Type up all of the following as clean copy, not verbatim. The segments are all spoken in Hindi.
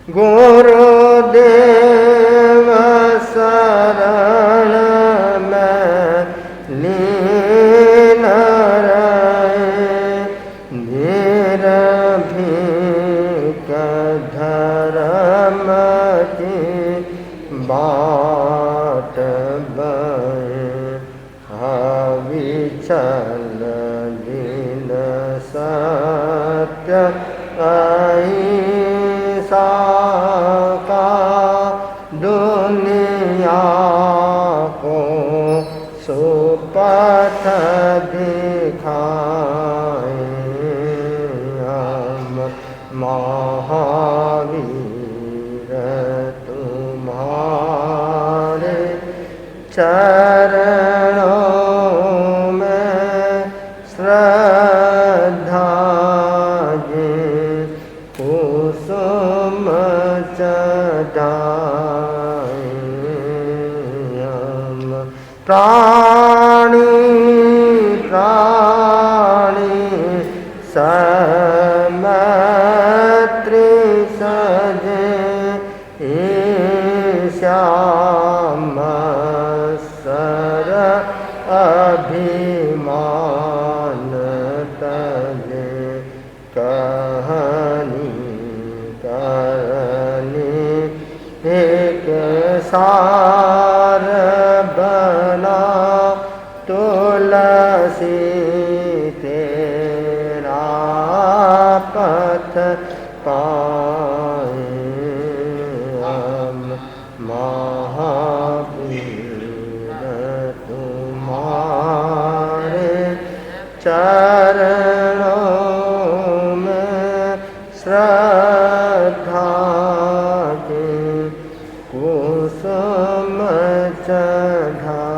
गुरुदेव शरण में लीन रहे, निर्भीक धर्म की बाट बहे, अविचल दीन सत्य अहिंसा का दुनिया को सुपथ दिखाए। हम महावीर तुम्हारे चरणों में श्रद्धा कुसुम चढ़ाए। हम प्राणी प्राणी समैत्री सजे, श्याम सर अभिमान तजे, कहानी करनी एक सार बना, तुलसी तेरा पथ पाए। हम महावीर तुम्हारे चरणों में श्रद्धा के कुसुम चढ़ाए।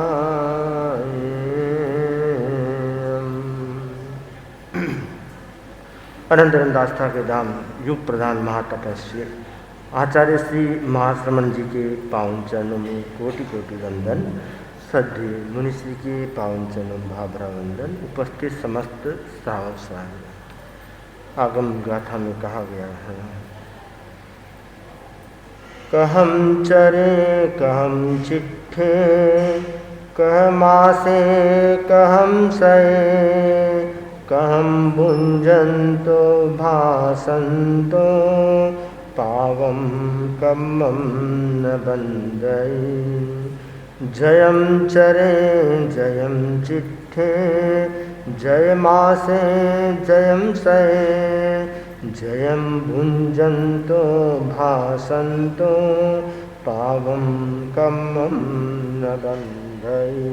अनंतरम दास ठाकुर धाम युग प्रधान महातपस्वी आचार्य श्री महाश्रमण जी के पावन चरणों में कोटि कोटि वंदन। श्रद्धेय मुनिश्री के पावन चरणों में भावरा वंदन। उपस्थित समस्त श्रावक श्रावक, आगम गाथा में कहा गया है, कहम चरे कहम चिट्ठे, कह मासे कहम सये, कहम भुंजंतो भासंतो, पावम कम्मम न बंदई। जयम चरे जयम चिट्ठे, जय मासे जयम सये, जयम भुंजंतो भासंतो, पावम कम्मम न बंधई।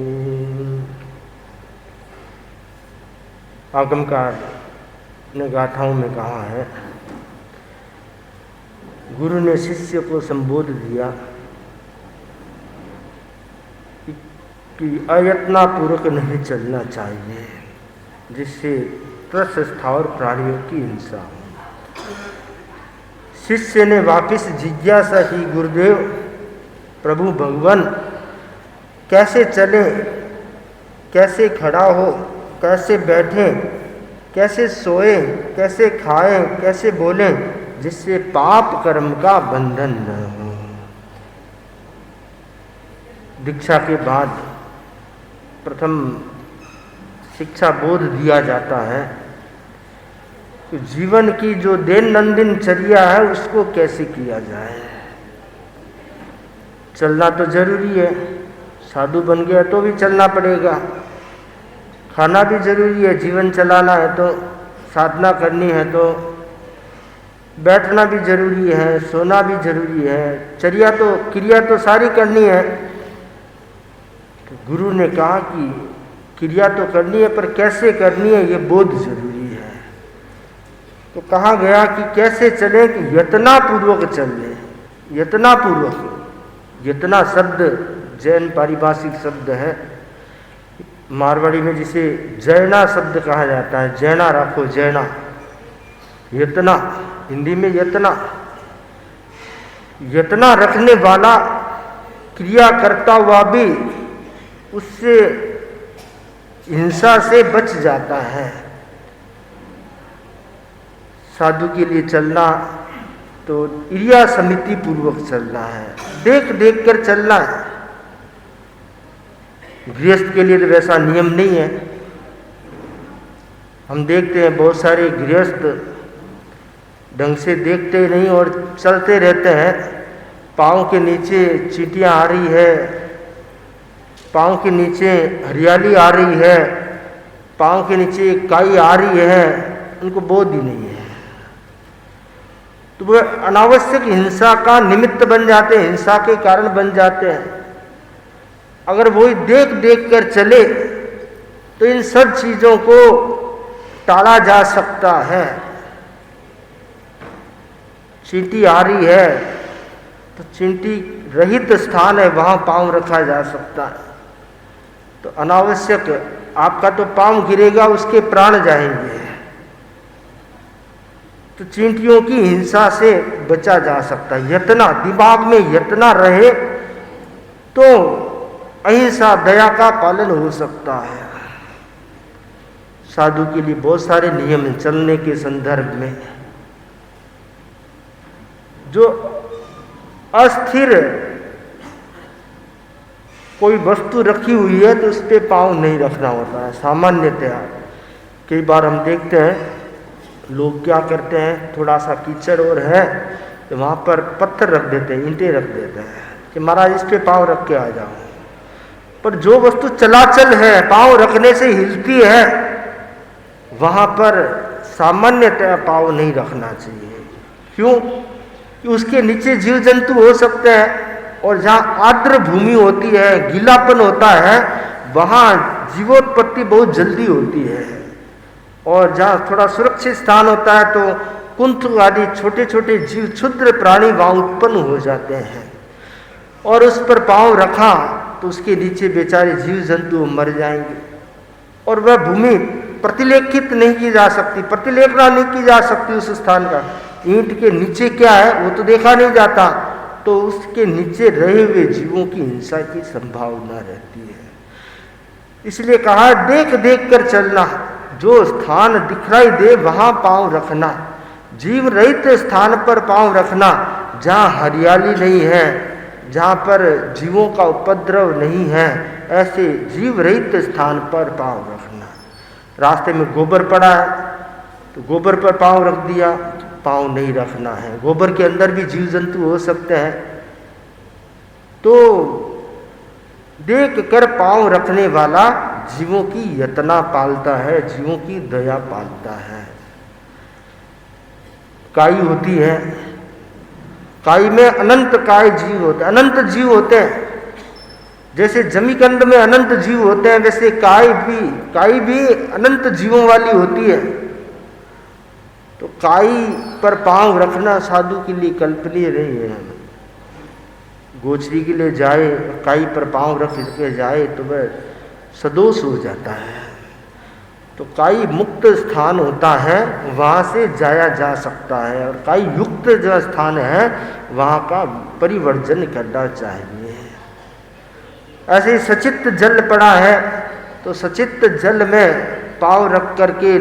आगमकार ने गाथाओं में कहा है, गुरु ने शिष्य को संबोध दिया कि अयत्ना पूर्वक नहीं चलना चाहिए, जिससे त्रस्त स्थावर प्राणियों की हिंसा हो। शिष्य ने वापिस जिज्ञासा की, गुरुदेव प्रभु भगवान कैसे चले, कैसे खड़ा हो, कैसे बैठें, कैसे सोए, कैसे खाएं, कैसे बोलें, जिससे पाप कर्म का बंधन न हो। दीक्षा के बाद प्रथम शिक्षा बोध दिया जाता है कि जीवन की जो दैनंदिन चर्या है उसको कैसे किया जाए। चलना तो जरूरी है, साधु बन गया तो भी चलना पड़ेगा, खाना भी जरूरी है, जीवन चलाना है तो, साधना करनी है तो, बैठना भी जरूरी है, सोना भी जरूरी है, चर्या तो क्रिया तो सारी करनी है। तो गुरु ने कहा कि क्रिया तो करनी है पर कैसे करनी है ये बोध जरूरी है। तो कहा गया कि कैसे चले, कि यतना पूर्वक चले। यतना पूर्वक, यतना शब्द जैन पारिभाषिक शब्द है, मारवाड़ी में जिसे जैना शब्द कहा जाता है, जैना रखो, जैना, यतना, हिंदी में यतना, यतना रखने वाला क्रिया करता हुआ भी उससे हिंसा से बच जाता है। साधु के लिए चलना तो क्रिया समिति पूर्वक चलना है, देख देख कर चलना है। गृहस्थ के लिए तो वैसा नियम नहीं है। हम देखते हैं बहुत सारे गृहस्थ ढंग से देखते नहीं और चलते रहते हैं। पाँव के नीचे चींटियाँ आ रही है, पाँव के नीचे हरियाली आ रही है, पाँव के नीचे काई आ रही है, उनको बोध ही नहीं है। तो वो अनावश्यक हिंसा का निमित्त बन जाते हैं, हिंसा के कारण बन जाते हैं। अगर वही देख देख कर चले तो इन सब चीजों को टाला जा सकता है। चींटी आ रही है तो चींटी रहित स्थान है, वहां पांव रखा जा सकता है। तो अनावश्यक आपका तो पांव गिरेगा, उसके प्राण जाएंगे। तो चींटियों की हिंसा से बचा जा सकता है। यतना दिमाग में यतना रहे तो अहिंसा दया का पालन हो सकता है। साधु के लिए बहुत सारे नियम हैं चलने के संदर्भ में। जो अस्थिर कोई वस्तु रखी हुई है तो उस पर पाँव नहीं रखना होता है सामान्यतया। कई बार हम देखते हैं लोग क्या करते हैं, थोड़ा सा कीचड़ और है तो वहाँ पर पत्थर रख देते हैं, ईंटें रख देते हैं कि महाराज इस पे पाँव रख के आ जाओ। पर जो वस्तु चलाचल है, पाँव रखने से हिलती है, वहाँ पर सामान्यतः पाँव नहीं रखना चाहिए। क्यों? कि उसके नीचे जीव जंतु हो सकते हैं और जहाँ आर्द्र भूमि होती है, गीलापन होता है, वहाँ जीवोत्पत्ति बहुत जल्दी होती है। और जहाँ थोड़ा सुरक्षित स्थान होता है तो कुंथ आदि छोटे छोटे जीव, क्षुद्र प्राणी वहाँ उत्पन्न हो जाते हैं। और उस पर पाँव रखा तो उसके नीचे बेचारे जीव जंतु मर जाएंगे। और वह भूमि प्रतिलेखित नहीं की जा सकती, प्रतिलेखना नहीं की जा सकती उस स्थान का। ईंट के नीचे क्या है वो तो देखा नहीं जाता, तो उसके नीचे रहे हुए जीवों की हिंसा की संभावना रहती है। इसलिए कहा देख देख कर चलना, जो स्थान दिखलाई दे वहां पांव रखना, जीव रहित स्थान पर पांव रखना, जहां हरियाली नहीं है, जहां पर जीवों का उपद्रव नहीं है, ऐसे जीव रहित स्थान पर पांव रखना। रास्ते में गोबर पड़ा है तो गोबर पर पांव रख दिया, पांव नहीं रखना है। गोबर के अंदर भी जीव जंतु हो सकते हैं, तो देख कर पांव रखने वाला जीवों की यतना पालता है, जीवों की दया पालता है। काई होती है, काई में अनंत काय जीव होते हैं, अनंत जीव होते हैं। जैसे जमीकंद में अनंत जीव होते हैं, वैसे काई भी अनंत जीवों वाली होती है। तो काई पर पांव रखना साधु के लिए कल्पनीय नहीं है। गोचरी के लिए जाए, काई पर पांव रख के जाए तो वह सदोष हो जाता है। तो काई मुक्त स्थान होता है, वहाँ से जाया जा सकता है, और काई युक्त जो स्थान है वहाँ का परिवर्जन करना चाहिए। ऐसे ही सचित्त जल पड़ा है तो सचित्त जल में पांव रख करके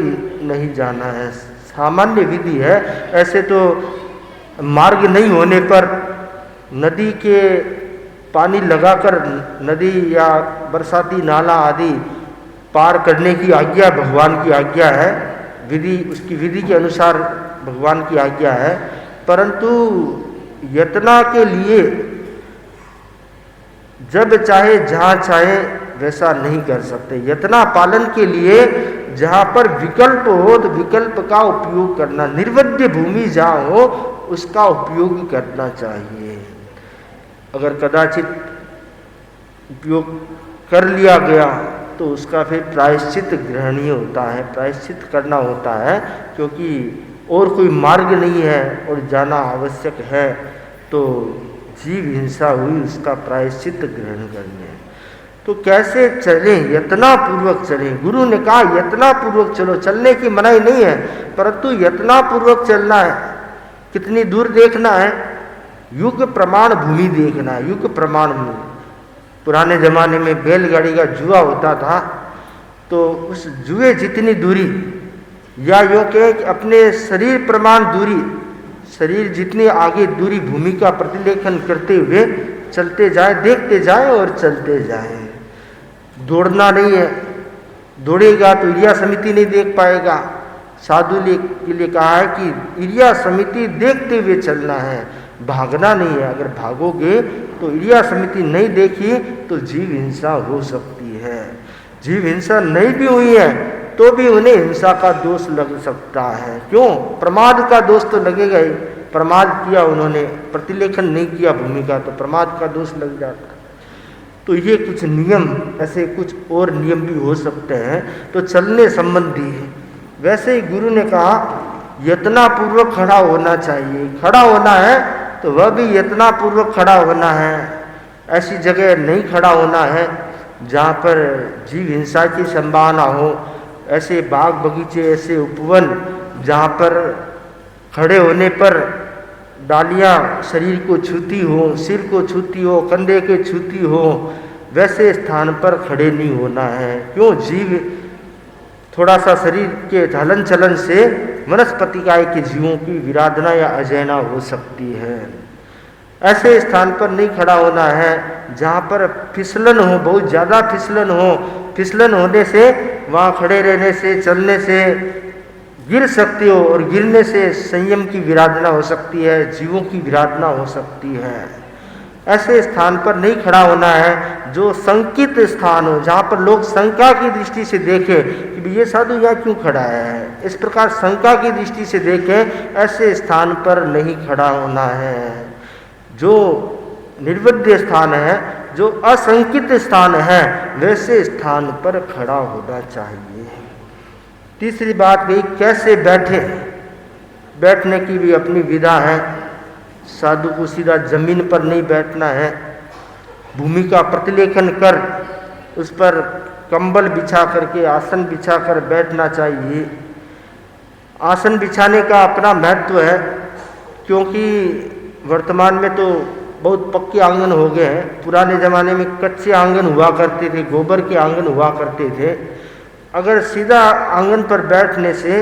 नहीं जाना है, सामान्य विधि है। ऐसे तो मार्ग नहीं होने पर नदी के पानी लगाकर नदी या बरसाती नाला आदि पार करने की आज्ञा भगवान की आज्ञा है, विधि उसकी विधि के अनुसार भगवान की आज्ञा है। परंतु यतना के लिए जब चाहे जहाँ चाहे वैसा नहीं कर सकते। यतना पालन के लिए जहाँ पर विकल्प हो तो विकल्प का उपयोग करना, निर्वध्य भूमि जहाँ हो उसका उपयोग करना चाहिए। अगर कदाचित उपयोग कर लिया गया तो उसका फिर प्रायश्चित ग्रहणीय होता है, प्रायश्चित करना होता है, क्योंकि और कोई मार्ग नहीं है और जाना आवश्यक है, तो जीव हिंसा हुई उसका प्रायश्चित ग्रहण करने। तो कैसे चलें? यतना पूर्वक चलें। गुरु ने कहा यतना पूर्वक चलो, चलने की मनाही नहीं है, परंतु यतना पूर्वक चलना है। कितनी दूर देखना है? युग प्रमाण भूमि देखना है, युग प्रमाण भूमि। पुराने जमाने में बैलगाड़ी का जुआ होता था, तो उस जुए जितनी दूरी, या यूँ कहें कि अपने शरीर प्रमाण दूरी, शरीर जितनी आगे दूरी भूमि का प्रतिलेखन करते हुए चलते जाए, देखते जाए और चलते जाए। दौड़ना नहीं है, दौड़ेगा तो इरिया समिति नहीं देख पाएगा। साधु के लिए कहा है कि इरिया समिति देखते हुए चलना है, भागना नहीं है। अगर भागोगे तो इरिया समिति नहीं देखी तो जीव हिंसा हो सकती है। जीव हिंसा नहीं भी हुई है तो भी उन्हें हिंसा का दोष लग सकता है। क्यों? प्रमाद का दोष तो लगेगा ही। प्रमाद किया उन्होंने, प्रतिलेखन नहीं किया भूमि का, तो प्रमाद का दोष लग जाता है। तो ये कुछ नियम, ऐसे कुछ और नियम भी हो सकते हैं तो चलने संबंधी है। वैसे ही गुरु ने कहा यत्नापूर्वक खड़ा होना चाहिए। खड़ा होना है तो वह भी यत्नापूर्वक खड़ा होना है। ऐसी जगह नहीं खड़ा होना है जहाँ पर जीव हिंसा की संभावना हो। ऐसे बाग बगीचे, ऐसे उपवन जहाँ पर खड़े होने पर डालियाँ शरीर को छूती हो, सिर को छूती हो, कंधे के छूती हो, वैसे स्थान पर खड़े नहीं होना है। क्यों? जीव थोड़ा सा शरीर के हलन चलन से वनस्पतिकाय के जीवों की विराधना या अजैना हो सकती है। ऐसे स्थान पर नहीं खड़ा होना है जहाँ पर फिसलन हो, बहुत ज़्यादा फिसलन हो। फिसलन होने से वहाँ खड़े रहने से, चलने से गिर सकते हो, और गिरने से संयम की विराधना हो सकती है, जीवों की विराधना हो सकती है। ऐसे स्थान पर नहीं खड़ा होना है जो संकित स्थान हो, जहाँ पर लोग शंका की दृष्टि से देखें कि ये साधु यहाँ क्यों खड़ा है, इस प्रकार शंका की दृष्टि से देखें, ऐसे स्थान पर नहीं खड़ा होना है। जो निर्वध्य स्थान है, जो असंकित स्थान है, वैसे स्थान पर खड़ा होना चाहिए। तीसरी बात गई कैसे बैठे। बैठने की भी अपनी विधा है। साधु को सीधा जमीन पर नहीं बैठना है, भूमि का प्रतिलेखन कर उस पर कंबल बिछा करके, आसन बिछा कर बैठना चाहिए। आसन बिछाने का अपना महत्व है, क्योंकि वर्तमान में तो बहुत पक्के आंगन हो गए हैं। पुराने ज़माने में कच्चे आंगन हुआ करते थे, गोबर के आंगन हुआ करते थे। अगर सीधा आंगन पर बैठने से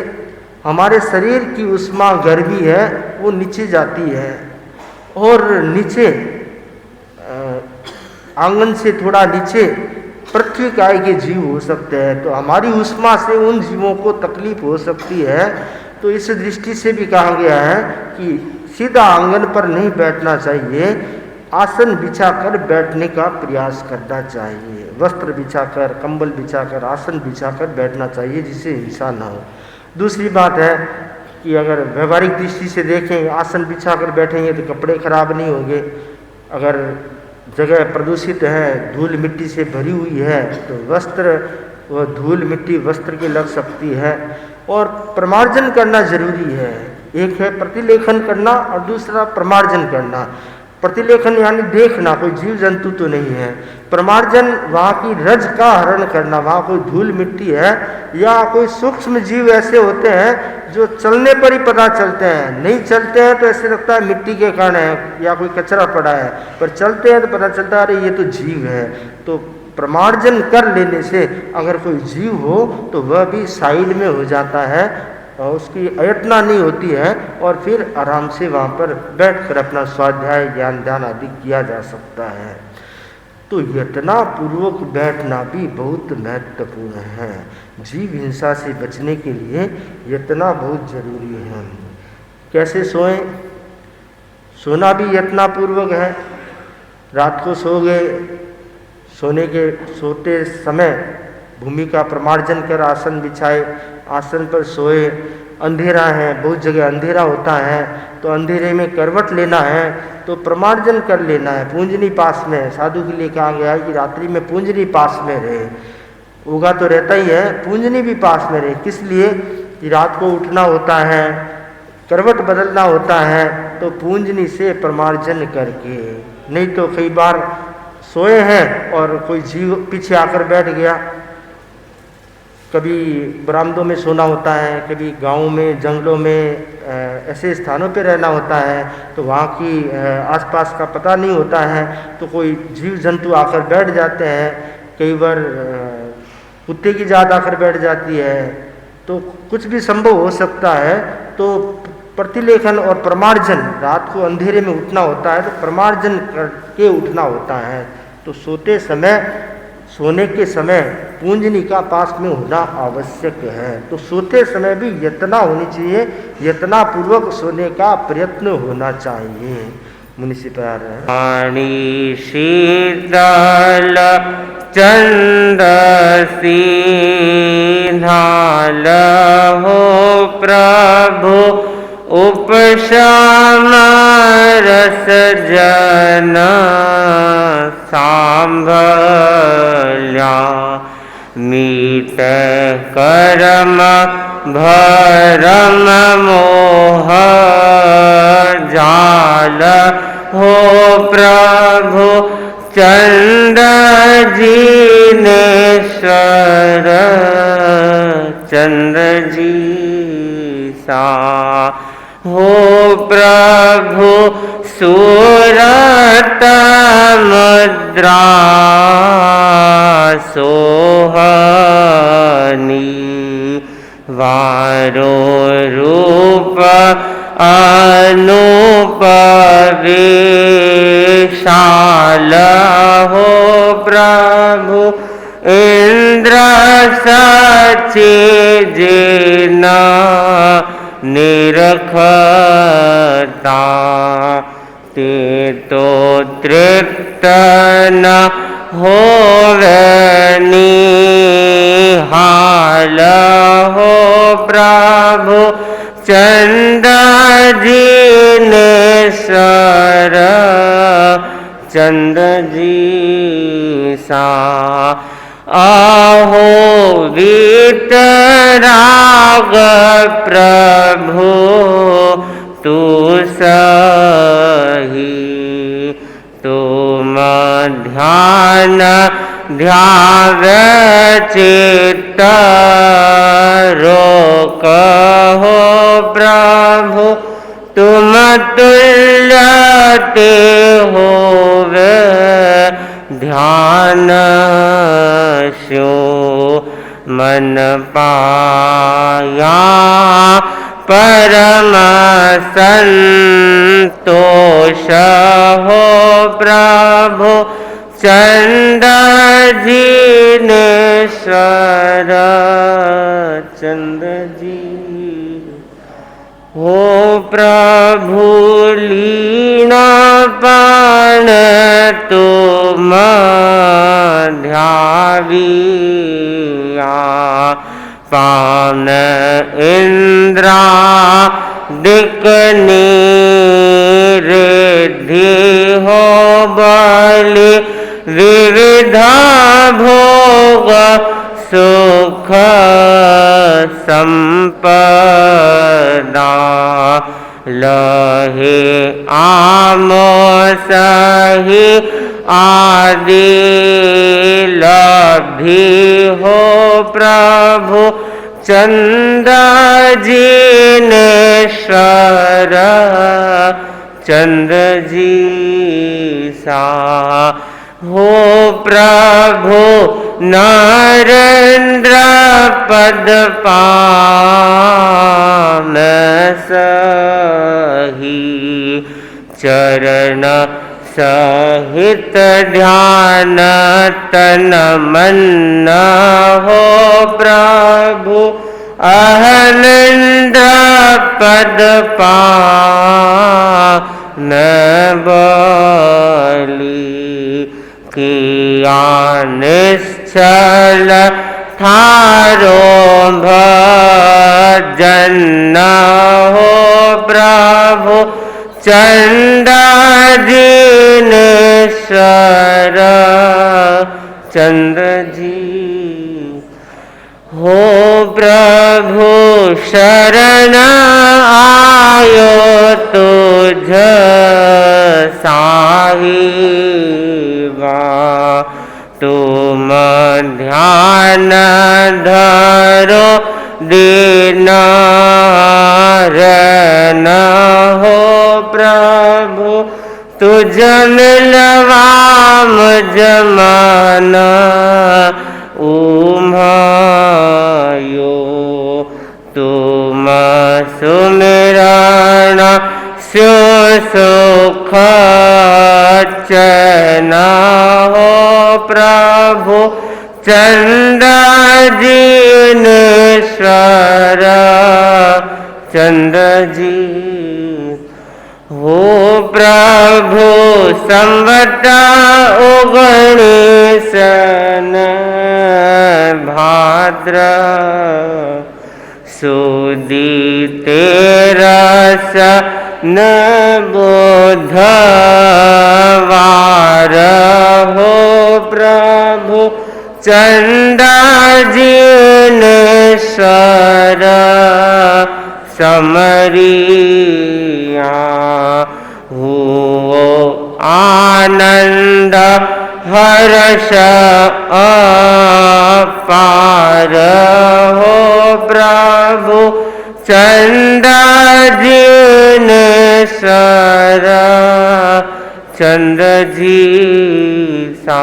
हमारे शरीर की उष्मा, गर्मी है, वो नीचे जाती है, और नीचे आंगन से थोड़ा नीचे पृथ्वी काय के जीव हो सकते हैं, तो हमारी उष्मा से उन जीवों को तकलीफ हो सकती है। तो इस दृष्टि से भी कहा गया है कि सीधा आंगन पर नहीं बैठना चाहिए, आसन बिछाकर बैठने का प्रयास करना चाहिए। वस्त्र बिछाकर, कंबल बिछाकर, आसन बिछाकर बैठना चाहिए, जिससे हिंसा ना हो। दूसरी बात है कि अगर व्यवहारिक दृष्टि से देखें, आसन बिछाकर बैठेंगे तो कपड़े खराब नहीं होंगे। अगर जगह प्रदूषित है, धूल मिट्टी से भरी हुई है, तो वस्त्र व धूल मिट्टी वस्त्र की लग सकती है। और प्रमार्जन करना जरूरी है। एक है प्रतिलेखन करना और दूसरा प्रमार्जन करना। प्रतिलेखन यानी देखना, कोई जीव जंतु तो नहीं है। प्रमार्जन वहाँ की रज का हरण करना, वहाँ कोई धूल मिट्टी है या कोई सूक्ष्म जीव ऐसे होते हैं जो चलने पर ही पता चलते हैं। नहीं चलते हैं तो ऐसे लगता है मिट्टी के कारण है या कोई कचरा पड़ा है, पर चलते हैं तो पता चलता है अरे ये तो जीव है। तो प्रमार्जन कर लेने से अगर कोई जीव हो तो वह भी साइड में हो जाता है और उसकी अयत्ना नहीं होती है, और फिर आराम से वहाँ पर बैठकर अपना स्वाध्याय, ज्ञान ध्यान आदि किया जा सकता है। तो यत्ना पूर्वक बैठना भी बहुत महत्वपूर्ण है। जीव हिंसा से बचने के लिए यत्ना बहुत जरूरी है। कैसे सोएं? सोना भी यत्ना पूर्वक है। रात को सो गए, सोते समय भूमि का प्रमार्जन कर आसन बिछाए, आसन पर सोए। अंधेरा है, बहुत जगह अंधेरा होता है, तो अंधेरे में करवट लेना है तो प्रमार्जन कर लेना है। पूंजनी पास में, साधु के लिए कहा गया है कि रात्रि में पूंजनी पास में रहे। उगा तो रहता ही है, पूंजनी भी पास में रहे। किस लिए? कि रात को उठना होता है, करवट बदलना होता है, तो पूंजनी से प्रमार्जन करके। नहीं तो कई बार सोए हैं और कोई जीव पीछे आकर बैठ गया। कभी बरामदों में सोना होता है, कभी गाँव में, जंगलों में, ऐसे स्थानों पे रहना होता है, तो वहाँ की आसपास का पता नहीं होता है, तो कोई जीव जंतु आकर बैठ जाते हैं। कई बार कुत्ते की जात आकर बैठ जाती है, तो कुछ भी संभव हो सकता है। तो प्रतिलेखन और प्रमार्जन, रात को अंधेरे में उठना होता है तो प्रमार्जन करके उठना होता है। तो सोने के समय पूंजनिका पास में होना आवश्यक है। तो सोते समय भी यतना होनी चाहिए, यतना पूर्वक सोने का प्रयत्न होना चाहिए। मुनिषी प्यार है। पाणी शीतल चंद सीधाल हो प्रभु उपशम रस जन सांभल्या मीट कर्म भरम मोह जाल हो प्रभु चंद जीनेश्वर चंद जी सा हो प्रभु सूरत मुद्रा सोहनी वारो रूप अनूप विशाल हो प्रभु इंद्र सचिजिन निरखता ते तो तृप्त न होवे निहाल हो प्रभु चंद जीनेश्वर चंद जी सा आहो वीतराग प्रभु तू सही तुम ध्यान ध्यावे चित्त रोक हो प्रभु तुम तुल्य ते होवे ध्यान स्यो मन पाया परम संतोष हो प्रभु चंद जीनेश्वर चंद जी हो प्रभु लीना पान तुम ध्याविया पान इंद्रा दिक्नी रिद्धि हो बलि विविधा भोग सुख संपदा लहे आमो सही आदि लब्धि हो प्रभु चंद जीनेश्वर चंद जी सा हो प्रभु नरेंद्र पद पाम सही चरण सहित ध्यान तन मन हो प्रभु अहनंद पद पाम बलि किया निश्चल थारो भजन हो प्रभु चंद जीनेश्वर चंद जी हो प्रभु शरण आयो तुझ साहिबा तुम ध्यान धरो दीन रन हो प्रभु तुझ मिलवा मुझ मन उमा न हो प्रभु चंद्र जिनेश्वर चंद्र जी हो प्रभु संवत 19 भाद्र सुदी 13 न बुधवार हो प्रभु चंदा जिनेश्वर समरिया हुओ आनंद हर्ष अपार हो प्रभु चंदा जिनेश्वर चंद्र जी सा।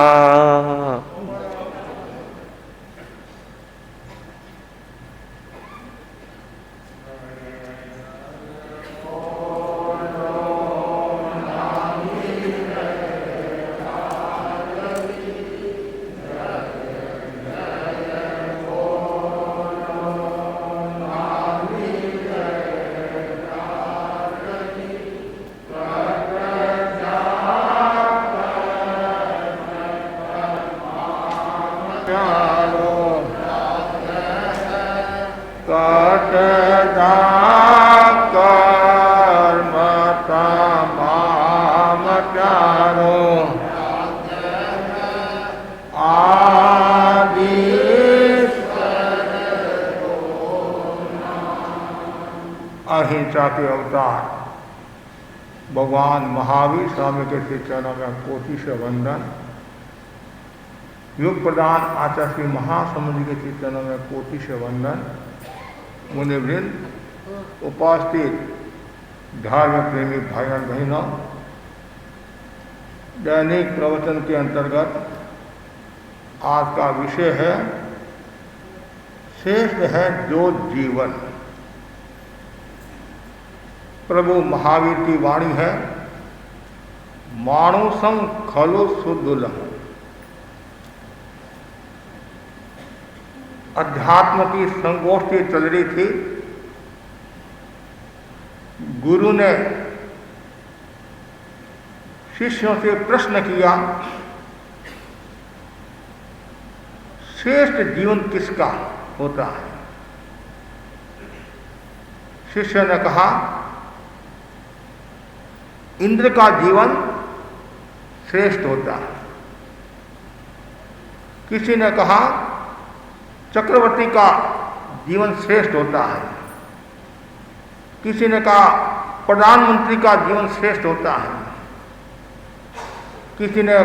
अहिंसा के अवतार भगवान महावीर स्वामी के श्री चरणों में कोटि से वंदन। युग प्रदान आचार्य श्री महासमुद्र के श्री चरणों में कोटि से वंदन। मुनिवृंद, उपस्थित धर्म प्रेमी भाइयों बहनों, दैनिक प्रवचन के अंतर्गत आज का विषय है श्रेष्ठ है जो जीवन। प्रभु महावीर की वाणी है, मानुषं खलु सुदुर्लभ। अध्यात्म की संगोष्ठी चल रही थी। गुरु ने शिष्यों से प्रश्न किया, श्रेष्ठ जीवन किसका होता है? शिष्य ने कहा, इंद्र का जीवन श्रेष्ठ होता है। किसी ने कहा चक्रवर्ती का जीवन श्रेष्ठ होता है। किसी ने कहा प्रधानमंत्री का जीवन श्रेष्ठ होता है। किसी ने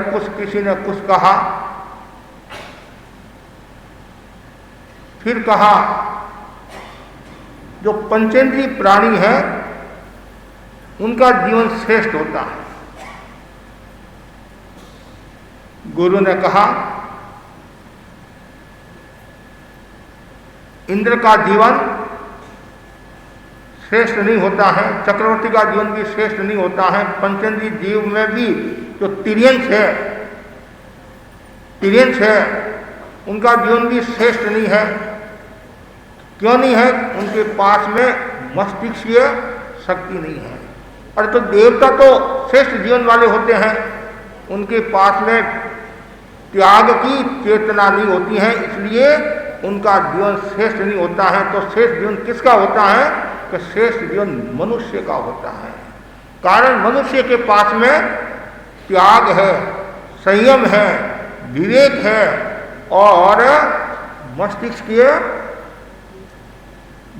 कुछ कहा। फिर कहा जो पंचेंद्रीय प्राणी है उनका जीवन श्रेष्ठ होता है। गुरु ने कहा इंद्र का जीवन श्रेष्ठ नहीं होता है, चक्रवर्ती का जीवन भी श्रेष्ठ नहीं होता है। पंचेंद्रीय जीव में भी जो तिर्यंश है उनका जीवन भी श्रेष्ठ नहीं है। क्यों नहीं है? उनके पास में मस्तिष्कीय शक्ति नहीं है। और तो देवता तो श्रेष्ठ जीवन वाले होते हैं, उनके पास में त्याग की चेतना नहीं होती है, इसलिए उनका जीवन श्रेष्ठ नहीं होता है। तो श्रेष्ठ जीवन किसका होता है? कि श्रेष्ठ जीवन मनुष्य का होता है। कारण मनुष्य के पास में त्याग है, संयम है, विवेक है और मस्तिष्कीय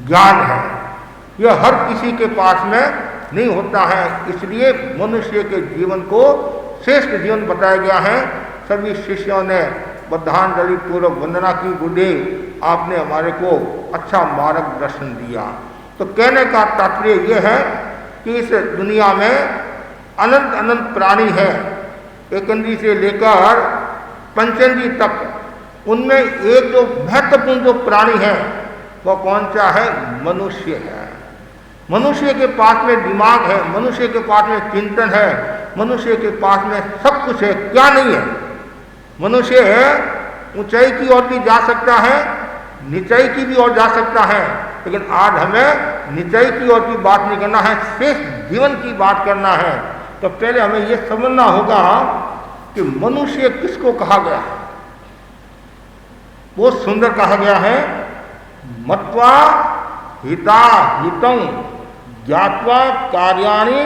ज्ञान है। यह हर किसी के पास में नहीं होता है, इसलिए मनुष्य के जीवन को श्रेष्ठ जीवन बताया गया है। सभी शिष्यों ने बद्धांजलि पूर्वक वंदना की। गुरुदेव, आपने हमारे को अच्छा मार्गदर्शन दिया। तो कहने का तात्पर्य यह है कि इस दुनिया में अनंत अनंत प्राणी है, एकंद्री से लेकर पंचेंद्री तक। उनमें एक जो महत्वपूर्ण जो प्राणी है वह कौन सा है? मनुष्य है। मनुष्य के पास में दिमाग है, मनुष्य के पास में चिंतन है, मनुष्य के पास में सब कुछ है, क्या नहीं है। मनुष्य है ऊंचाई की ओर भी जा सकता है, निचाई की भी ओर जा सकता है, लेकिन आज हमें निचाई की ओर की बात नहीं करना है, श्रेष्ठ जीवन की बात करना है। तो पहले हमें यह समझना होगा कि मनुष्य किसको कहा गया है। बहुत सुंदर कहा गया है, मत्वा हिता हितं ज्ञात्वा कार्याणि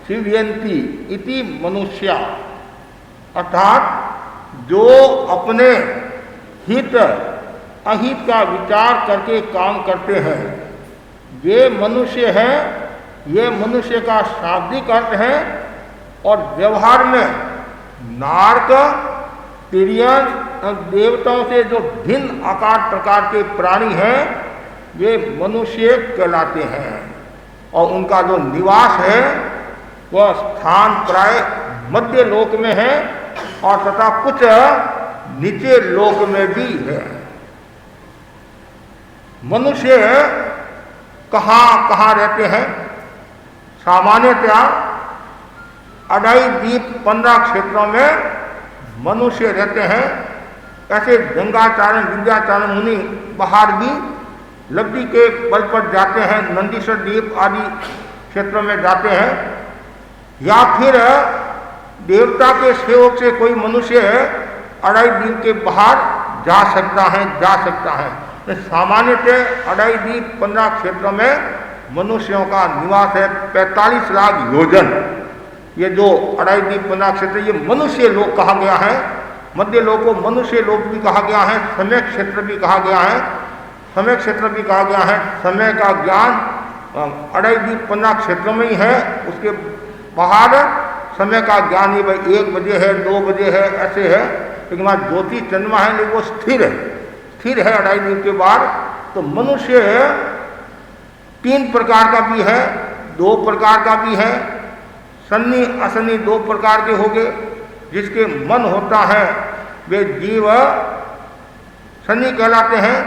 सिद्ध्यन्ति इति मनुष्या, अर्थात जो अपने हित अहित का विचार करके काम करते हैं, ये मनुष्य हैं। ये मनुष्य का शाब्दिक अर्थ है और व्यवहार में नारक तिर्यन देवताओं से जो भिन्न आकार प्रकार के प्राणी हैं, ये मनुष्य कहलाते हैं। और उनका जो निवास है वह स्थान प्राय मध्य लोक में है और तथा कुछ नीचे लोक में भी है। मनुष्य कहाँ कहाँ रहते हैं? सामान्यतया अढ़ाई द्वीप 15 क्षेत्रों में मनुष्य रहते हैं। ऐसे गंगाचारण विद्याचारण मुनि बाहर भी लब्धि के बल पर जाते हैं, नंदीश्वर द्वीप आदि क्षेत्रों में जाते हैं, या फिर देवता के सेवक से कोई मनुष्य अढ़ाई द्वीप के बाहर जा सकता है। सामान्यतः अढ़ाई द्वीप 15 क्षेत्रों में मनुष्यों का निवास है। 45 लाख योजन ये जो अढ़ाई द्वीप 15 क्षेत्र, ये मनुष्य लोक कहा गया है। मध्य लोक को मनुष्य लोक भी कहा गया है, समय क्षेत्र भी कहा गया है। समय क्षेत्र भी कहा गया है। समय का ज्ञान अढ़ाई द्वीप 15 क्षेत्रों में ही है, उसके बाहर समय का ज्ञान ही भाई 1 बजे है, 2 बजे है, ऐसे है। लेकिन वहाँ ज्योति चंद्रमा है, लेकिन वो स्थिर है अढ़ाई द्वीप के बाहर। तो मनुष्य 3 प्रकार का भी है, 2 प्रकार का भी है। सन्नी असन्नी 2 प्रकार के हो गए। जिसके मन होता है वे जीव सन्नी कहलाते हैं,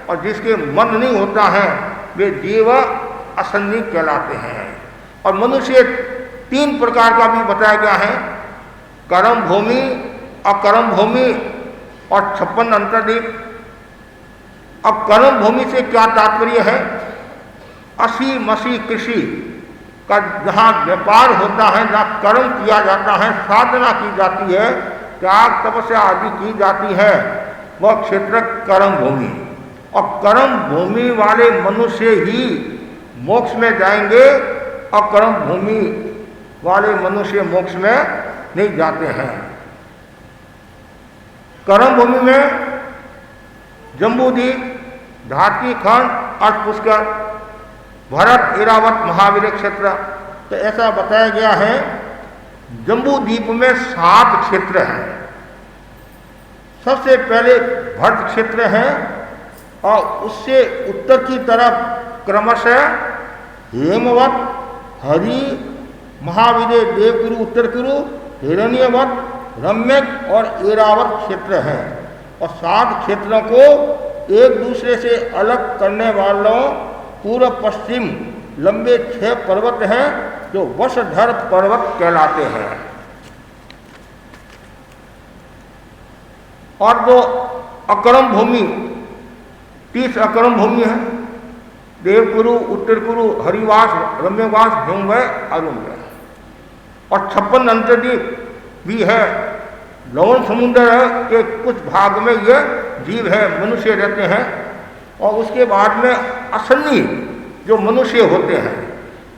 और जिसके मन नहीं होता है वे जीव असन्नी कहलाते हैं। और मनुष्य 3 प्रकार का भी बताया गया है, कर्म भूमि, अकर्म भूमि और 56 अंतर्द्वीप। अब कर्म भूमि से क्या तात्पर्य है? असी मसी कृषि का जहाँ व्यापार होता है, जहाँ कर्म किया जाता है, साधना की जाती है, त्याग तपस्या आदि की जाती है, वह क्षेत्र कर्म भूमि। और कर्म भूमि वाले मनुष्य ही मोक्ष में जाएंगे, और कर्म भूमि वाले मनुष्य मोक्ष में नहीं जाते हैं। कर्म भूमि में जम्बूद्वीप, धारती खंड, अर्थ पुष्कर, भरत, ऐरावत, महावीर क्षेत्र। तो ऐसा बताया गया है। जम्बू द्वीप में 7 क्षेत्र हैं। सबसे पहले भरत क्षेत्र है, और उससे उत्तर की तरफ क्रमशः हेमवत, हरि, महावीर, देवकुरु, उत्तर कुरु, हिरण्यवत, रम्यक और ऐरावत क्षेत्र है। और 7 क्षेत्रों को एक दूसरे से अलग करने वालों पूर्व पश्चिम लंबे 6 पर्वत हैं, जो वशधर पर्वत कहलाते हैं। और जो अकर्म भूमि, 30 अकर्म भूमि है, देवकुरु, उत्तर कुरु, हरिवास, रम्यवास, हेमवय, अरुणवय। और 56 अंतर्द्वीप भी है। लवण समुद्र के कुछ भाग में यह जीव है, मनुष्य रहते हैं। और उसके बाद में असन्नी जो मनुष्य होते हैं।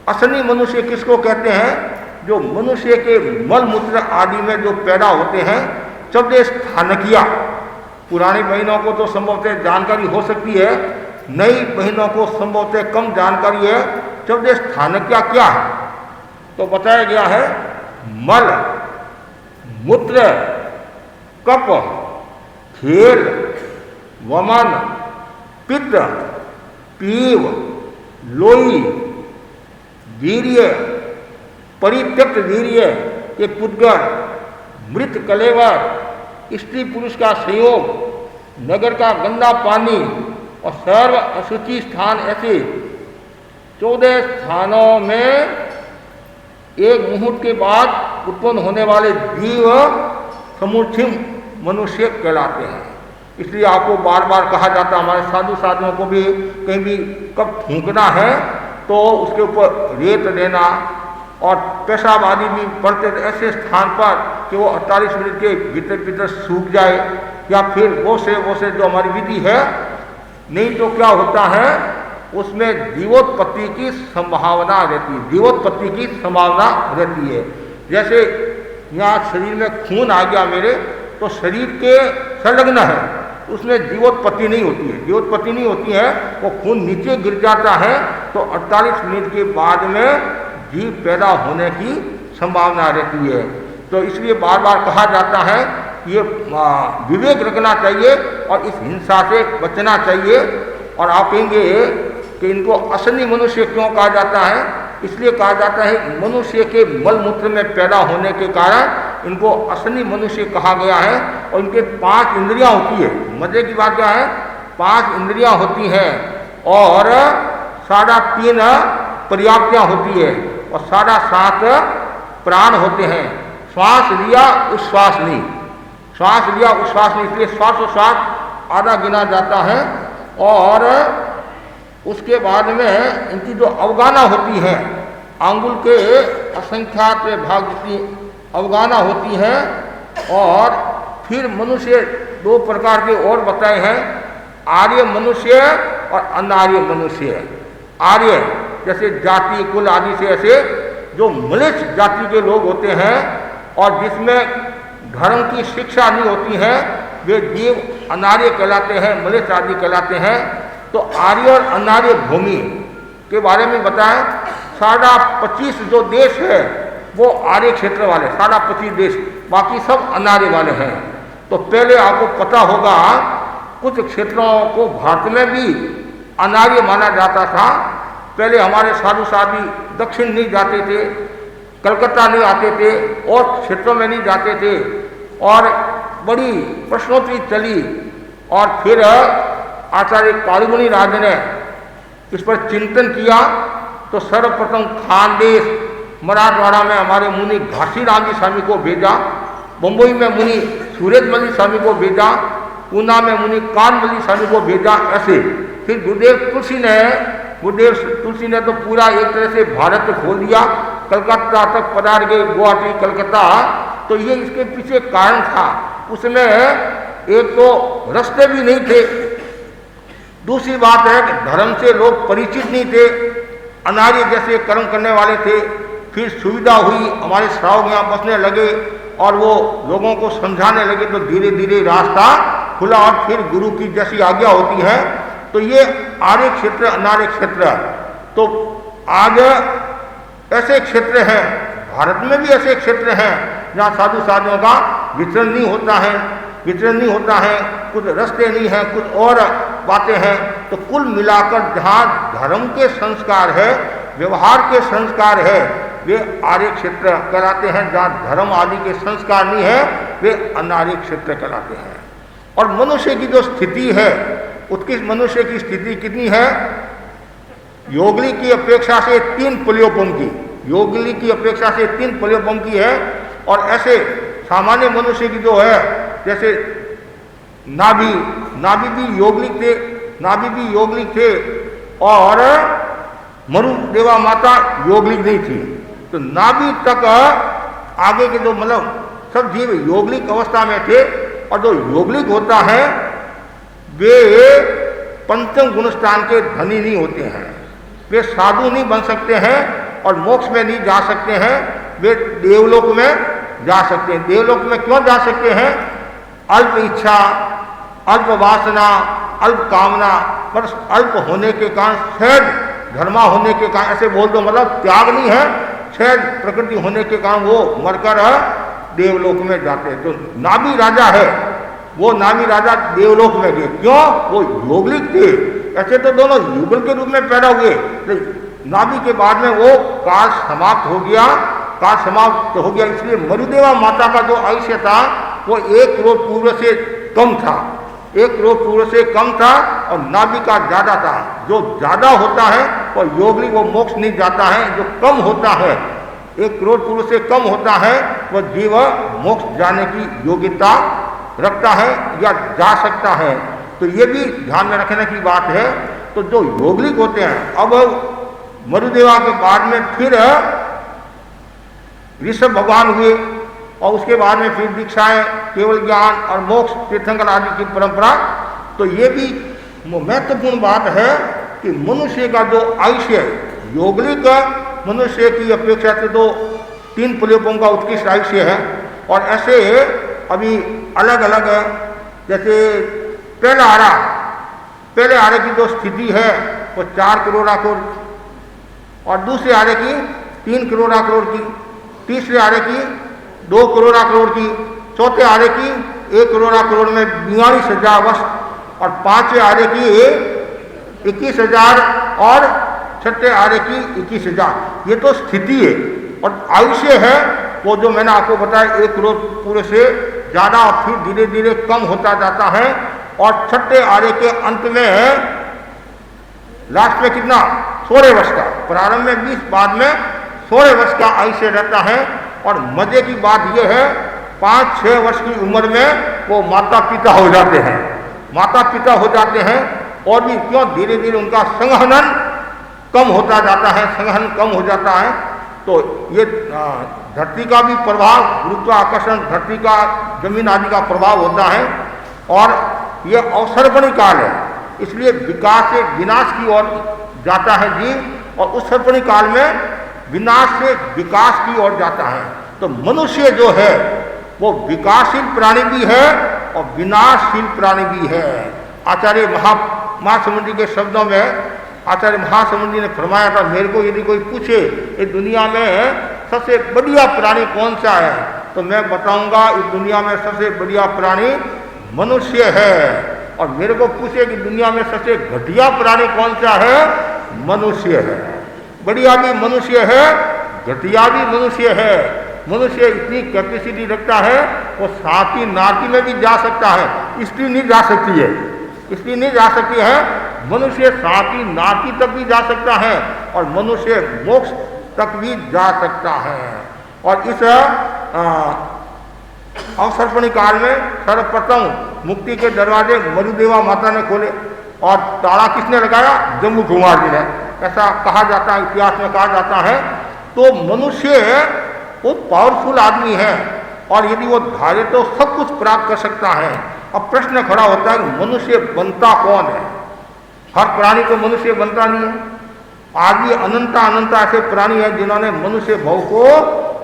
असन्नी मनुष्य किसको कहते हैं? जो मनुष्य के मल मूत्र आदि में जो पैदा होते हैं। 14 स्थानकिया, पुरानी बहनों को तो संभवतः जानकारी हो सकती है, नई बहनों को संभवतः कम जानकारी है। 14 स्थानकिया क्या है? तो बताया गया है, मल, मूत्र, कप, खेल, वमन, पित्त, पीव, लोई, वीर्य, परित्यक्त वीर्य के पुद्गर, मृत कलेवर, स्त्री पुरुष का संयोग, नगर का गंदा पानी और सर्व अशुचि स्थान, ऐसे 14 स्थानों में एक मुहूर्त के बाद उत्पन्न होने वाले जीव समुचिम मनुष्य कहलाते हैं। इसलिए आपको बार बार कहा जाता है, हमारे साधु साधुओं को भी कहीं भी कब थूकना है तो उसके ऊपर रेत देना, और पेशाब आदि भी पड़ते ऐसे स्थान पर कि वो 48 मिनट के भीतर भीतर सूख जाए, या फिर वो से जो हमारी विधि है। नहीं तो क्या होता है, उसमें जीवोत्पत्ति की संभावना रहती है, जीवोत्पत्ति की संभावना रहती है। जैसे यहाँ शरीर में खून आ गया मेरे, तो शरीर के संलग्न है, उसमें जीवोत्पत्ति नहीं होती है, जीवोत्पत्ति नहीं होती है, वो खून नीचे गिर जाता है तो 48 मिनट के बाद में जीव पैदा होने की संभावना रहती है। तो इसलिए बार बार कहा जाता है कि ये विवेक रखना चाहिए और इस हिंसा से बचना चाहिए। और आप कहेंगे कि इनको असली मनुष्य क्यों कहा जाता है? इसलिए कहा जाता है मनुष्य के मलमूत्र में पैदा होने के कारण इनको असली मनुष्य कहा गया है। और इनके 5 इंद्रियां होती है। मजे की बात क्या है, 5 इंद्रियां होती हैं और 3.5 पर्याप्तियां होती है और 7.5 प्राण होते हैं। श्वास लिया उच्छ्वास नहीं, श्वास लिया उच्छ्वास नहीं, इसलिए श्वासोच्छ्वास आधा गिना जाता है। और उसके बाद में इनकी जो अवगाना होती है, आंगुल के असंख्यात भाग जितनी अवगाना होती है। और फिर मनुष्य 2 प्रकार के और बताए हैं, आर्य मनुष्य और अनार्य मनुष्य। आर्य जैसे जाति कुल आदि से ऐसे जो म्लेच्छ जाति के लोग होते हैं और जिसमें धर्म की शिक्षा नहीं होती है, वे जीव अनार्य कहलाते हैं, म्लेच्छ आदि कहलाते हैं। तो आर्य और अनार्य भूमि के बारे में बताएं। 25.5 जो देश है वो आर्य क्षेत्र वाले, 25.5 देश, बाकी सब अनार्य वाले हैं। तो पहले आपको पता होगा कुछ क्षेत्रों को भारत में भी अनार्य माना जाता था। पहले हमारे साधु साधी दक्षिण नहीं जाते थे, कलकत्ता नहीं आते थे और क्षेत्रों में नहीं जाते थे, और बड़ी प्रश्नोत्तरी चली। और फिर आचार्य कालमुनि राज ने इस पर चिंतन किया तो सर्वप्रथम खानदेश मराठवाड़ा में हमारे मुनि घासीराम जी स्वामी को भेजा, बम्बई में मुनि सूरजमल स्वामी को भेजा, पूना में मुनि कानमल स्वामी को भेजा। ऐसे फिर गुरुदेव तुलसी ने तो पूरा एक तरह से भारत खोल दिया, कलकत्ता तक पधार गए, गुवाहाटी कलकत्ता। तो ये इसके पीछे कारण था। उसमें एक तो रास्ते भी नहीं थे, दूसरी बात है कि धर्म से लोग परिचित नहीं थे, अनार्य जैसे कर्म करने वाले थे। फिर सुविधा हुई, हमारे श्रावक यहाँ बसने लगे और वो लोगों को समझाने लगे, तो धीरे धीरे रास्ता खुला। और फिर गुरु की जैसी आज्ञा होती है। तो ये आर्य क्षेत्र अनार्य क्षेत्र। तो आज ऐसे क्षेत्र हैं, भारत में भी ऐसे क्षेत्र हैं जहाँ साधु साधुओं का विचरण नहीं होता है, कुछ रास्ते नहीं हैं, कुछ और बातें हैं। तो कुल मिलाकर जहाँ धर्म के संस्कार है, व्यवहार के संस्कार है, वे आर्य क्षेत्र कहलाते हैं। जहाँ धर्म आदि के संस्कार नहीं है, वे अनार्य क्षेत्र कहलाते हैं। और मनुष्य की जो स्थिति है, उत्कृष्ट मनुष्य की स्थिति कितनी है? योगली की अपेक्षा से 3 पलियोपम की, योगली की अपेक्षा से 3 पलियोपम की है। और ऐसे सामान्य मनुष्य की जो है, जैसे नाभि भी योगलिक थे और मरुदेवा माता योगलिक नहीं थी। तो नाभि तक आगे के जो मतलब सब जीव योगलिक अवस्था में थे। और जो योगलिक होता है वे पंचम गुणस्थान के धनी नहीं होते हैं, वे साधु नहीं बन सकते हैं और मोक्ष में नहीं जा सकते हैं, वे देवलोक में जा सकते हैं। देवलोक में क्यों जा सकते हैं? अल्प इच्छा, अल्प वासना, अल्प कामना, पर अल्प होने के कारण, सहज धर्मा होने के कारण, ऐसे बोल दो मतलब त्याग नहीं है, सहज प्रकृति होने के कारण वो मरकर देवलोक में जाते हैं। तो नाभि राजा है, वो नाभि राजा देवलोक में गए। क्यों? वो योगलिक थे। ऐसे तो दोनों युगल के रूप में पैदा हुए, नाभि के बाद में वो काल समाप्त हो गया, इसलिए मरुदेवा माता का जो आयुष्य था वो 1 करोड़ पूर्व से कम था, 1 करोड़ पूर्व से कम था। और नाभि का ज्यादा था। जो ज्यादा होता है वो योगलिक, वो मोक्ष नहीं जाता है। जो कम होता है 1 करोड़ पुरुष से कम होता है वह जीव मोक्ष जाने की योग्यता रखता है या जा सकता है। तो ये भी ध्यान में रखने की बात है। तो जो योगलिक होते हैं, अब मरुदेवा के बाद में फिर ऋषभ भगवान हुए और उसके बाद में फिर दीक्षाएं, केवल ज्ञान और मोक्ष, तीर्थंकर आदि की परंपरा। तो ये भी महत्वपूर्ण बात है कि मनुष्य का जो आयुष्य है, योगलिक मनुष्य की अपेक्षा से तो 3 प्रलोकों का उत्कृष्ट आयुष्य है। और ऐसे अभी अलग अलग, जैसे पहले आरे की जो स्थिति है वो 4 करोड़ और दूसरे आरे की 3 करोड़ की, तीसरे आरे की 2 करोड़ की, चौथे आरे की 1 करोड़ में 42,000 वर्ष और 5वें आरे की 21,000 और छठे आरे की 21,000। ये तो स्थिति है। और आयुष्य है वो जो मैंने आपको बताया 1 करोड़ पूरे से ज़्यादा और फिर धीरे धीरे कम होता जाता है। और छठे आरे के अंत में लास्ट में कितना 16 वर्ष का, प्रारंभ में 20, बाद में 16 वर्ष का आयुष्य रहता है। और मजे की बात यह है 5-6 वर्ष की उम्र में वो माता पिता हो जाते हैं। और भी क्यों, धीरे धीरे उनका संघनन कम होता जाता है। तो ये धरती का भी प्रभाव, गुरुत्वाकर्षण, धरती का, जमीन आदि का प्रभाव होता है। और ये अवसर्पणी काल है, इसलिए विकास से विनाश की ओर जाता है जीव, और उस सर्पणी काल में विनाश से विकास की ओर जाता है। तो मनुष्य जो है वो विकासशील प्राणी भी है और विनाशशील प्राणी भी है। आचार्य महासमुद्री के शब्दों में आचार्य महासमुद्री ने फरमाया था, मेरे को यदि कोई पूछे इस दुनिया में सबसे बढ़िया प्राणी कौन सा है, तो मैं बताऊंगा इस दुनिया में सबसे बढ़िया प्राणी मनुष्य है। और मेरे को पूछे कि दुनिया में सबसे घटिया प्राणी कौन सा है, मनुष्य है। बढ़िया भी मनुष्य है, घटिया भी मनुष्य है। मनुष्य इतनी कैपेसिटी रखता है वो साथी नाती में भी जा सकता है, स्त्री नहीं जा सकती है। मनुष्य साथी नाती तक भी जा सकता है और मनुष्य मोक्ष तक भी जा सकता है। और इस अवसर्पणी काल में सर्वप्रथम मुक्ति के दरवाजे मरुदेवा माता ने खोले और ताला किसने लगाया, जम्मू कुमार जी ने, ऐसा कहा जाता है, इतिहास में कहा जाता है। तो मनुष्य वो पावरफुल आदमी है और यदि वो धारे तो सब कुछ प्राप्त कर सकता है। अब प्रश्न खड़ा होता है कि मनुष्य बनता कौन है। हर प्राणी को मनुष्य बनता नहीं है। आज भी अनंत ऐसे प्राणी हैं जिन्होंने मनुष्य भाव को